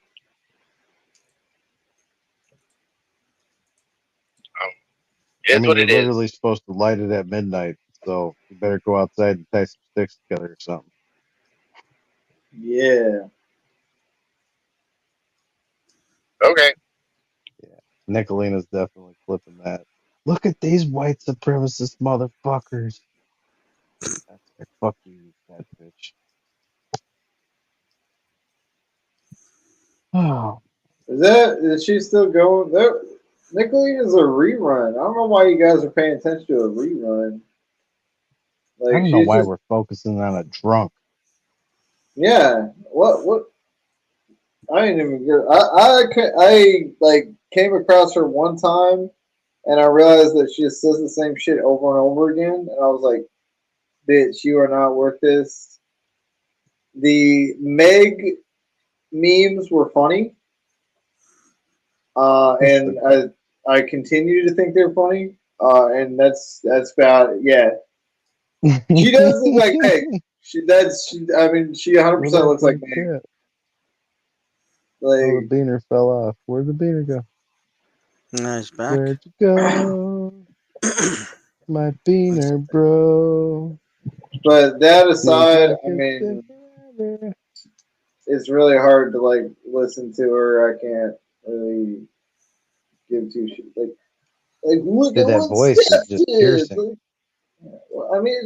It I is mean, what you're it is. literally supposed to light it at midnight, so you better go outside and tie some sticks together or something. Yeah. Okay. Yeah, Nicolina's definitely flipping that. Look at these white supremacist motherfuckers. That's like, fuck you, fat bitch. Oh, Is she still going? There, Nicolina's a rerun. I don't know why you guys are paying attention to a rerun. I Like don't know she's why just we're focusing on a drunk. yeah. What? I didn't even get. I like came across her one time, and I realized that she just says the same shit over and over again, and I was like, "Bitch, you are not worth this." The Meg memes were funny, and I continue to think they're funny, and that's about it. Yeah. She does look like Meg. I mean, she What 100% looks like happened to Meg. Cat? Oh, the Like, beaner fell off. Where'd the beaner go? Nice back. Where'd you go? My beaner, bro. but that Feels aside, like I it's been mean, forever. it's really hard to like listen to her. I can't really give two shit. Like look Dude, at that what voice is Steph just did. piercing. Like, well, I mean,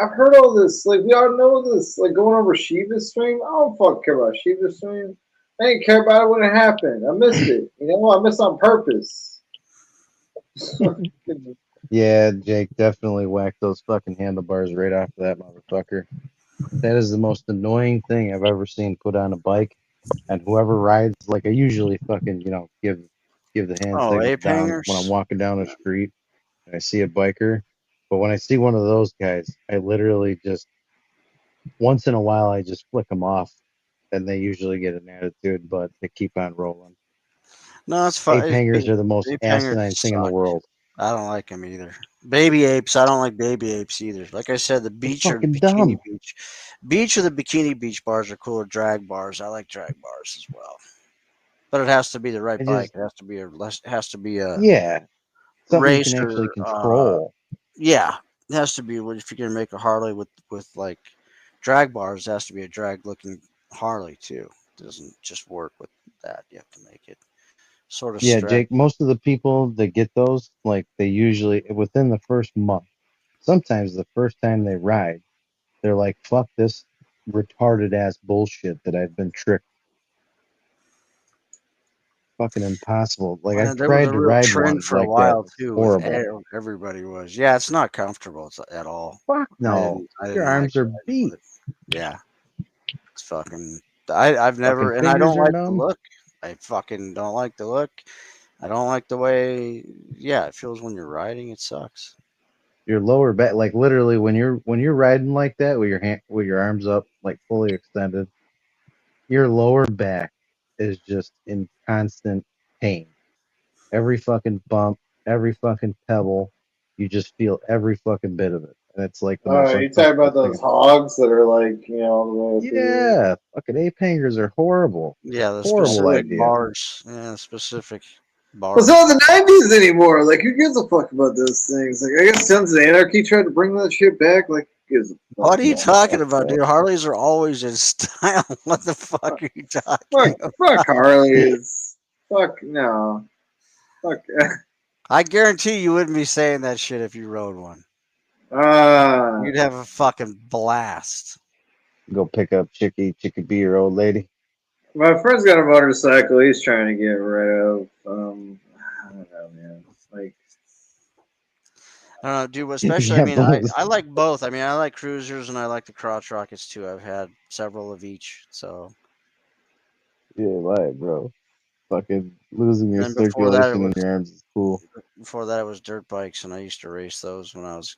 I've heard all this. Like, we all know this. Like, going over Shiva's stream. I don't fuck care about Shiva's stream. I didn't care about it when it happened. I missed it. You know, I missed on purpose. Yeah, Jake definitely whacked those fucking handlebars right off of that motherfucker. That is the most annoying thing I've ever seen put on a bike. and whoever rides, like I usually fucking give the hand Oh, signal ape down when I'm hangers. walking down the street and I see a biker. But when I see one of those guys, I literally just once in a while I just flick them off, and they usually get an attitude, but they keep on rolling. No, it's Ape fine. hangers are the most Ape hangers asinine thing in the suck. world. I don't like them either. Baby apes, I don't like baby apes either. Like I said, the They're beach or fucking bikini dumb. beach or the bikini beach bars are cooler. Drag bars, I like drag bars as well. But it has to be the right I bike. just It has to be a yeah, something you can racer. actually control. Yeah, it has to be. If you're gonna make a Harley with like drag bars, it has to be a drag looking Harley too. It doesn't just work with that. You have to make it sort of Yeah, stretch. Jake, most of the people that get those, like they usually within the first month, sometimes the first time they ride, they're like, fuck this retarded ass bullshit that I've been tricked. Fucking impossible. Like I've And there was tried a to real ride trend one for a like that. while It's too. With horrible. everybody was, yeah, it's not comfortable at all. Fuck no. I Your didn't like arms are riding with beat. it. Yeah, it's fucking. I've Fucking never, and I fingers don't are like the numb. look. I fucking don't like the look. I don't like the way. Yeah, it feels when you're riding. It sucks. Your lower back, like literally when you're riding like that with your hand with your arms up, like fully extended, your lower back is just in constant pain. Every fucking bump, every fucking pebble, you just feel every fucking bit of it. And it's like the most You talk about uncomfortable thing those in the world. hogs that are like, all the way up there. Yeah, fucking ape hangers are horrible. Yeah, the Horrible specific idea. bars. Yeah, specific Well, it's bars. not the '90s anymore. Like, who gives a fuck about those things? Like, I guess Sons of Anarchy tried to bring that shit back. Like, who gives a What fuck? are you No, talking fuck about, that. dude? Harleys are always in style. What the fuck are you talking Fuck about? Harleys. Fuck no. Fuck. I guarantee you wouldn't be saying that shit if you rode one. Uh, You'd have a fucking blast. Go pick up Chicky B, your old lady. my friend's got a motorcycle. He's trying to get rid of. I don't know, man. Like, I don't know, dude. Especially, I Yeah, mean, both. I like both. I mean, I like cruisers and I like the crotch rockets too. I've had several of each. So, Yeah, like, bro. Fucking losing and your then before that, it circulation in was your arms is cool. dirt bikes, and I used to race those when I was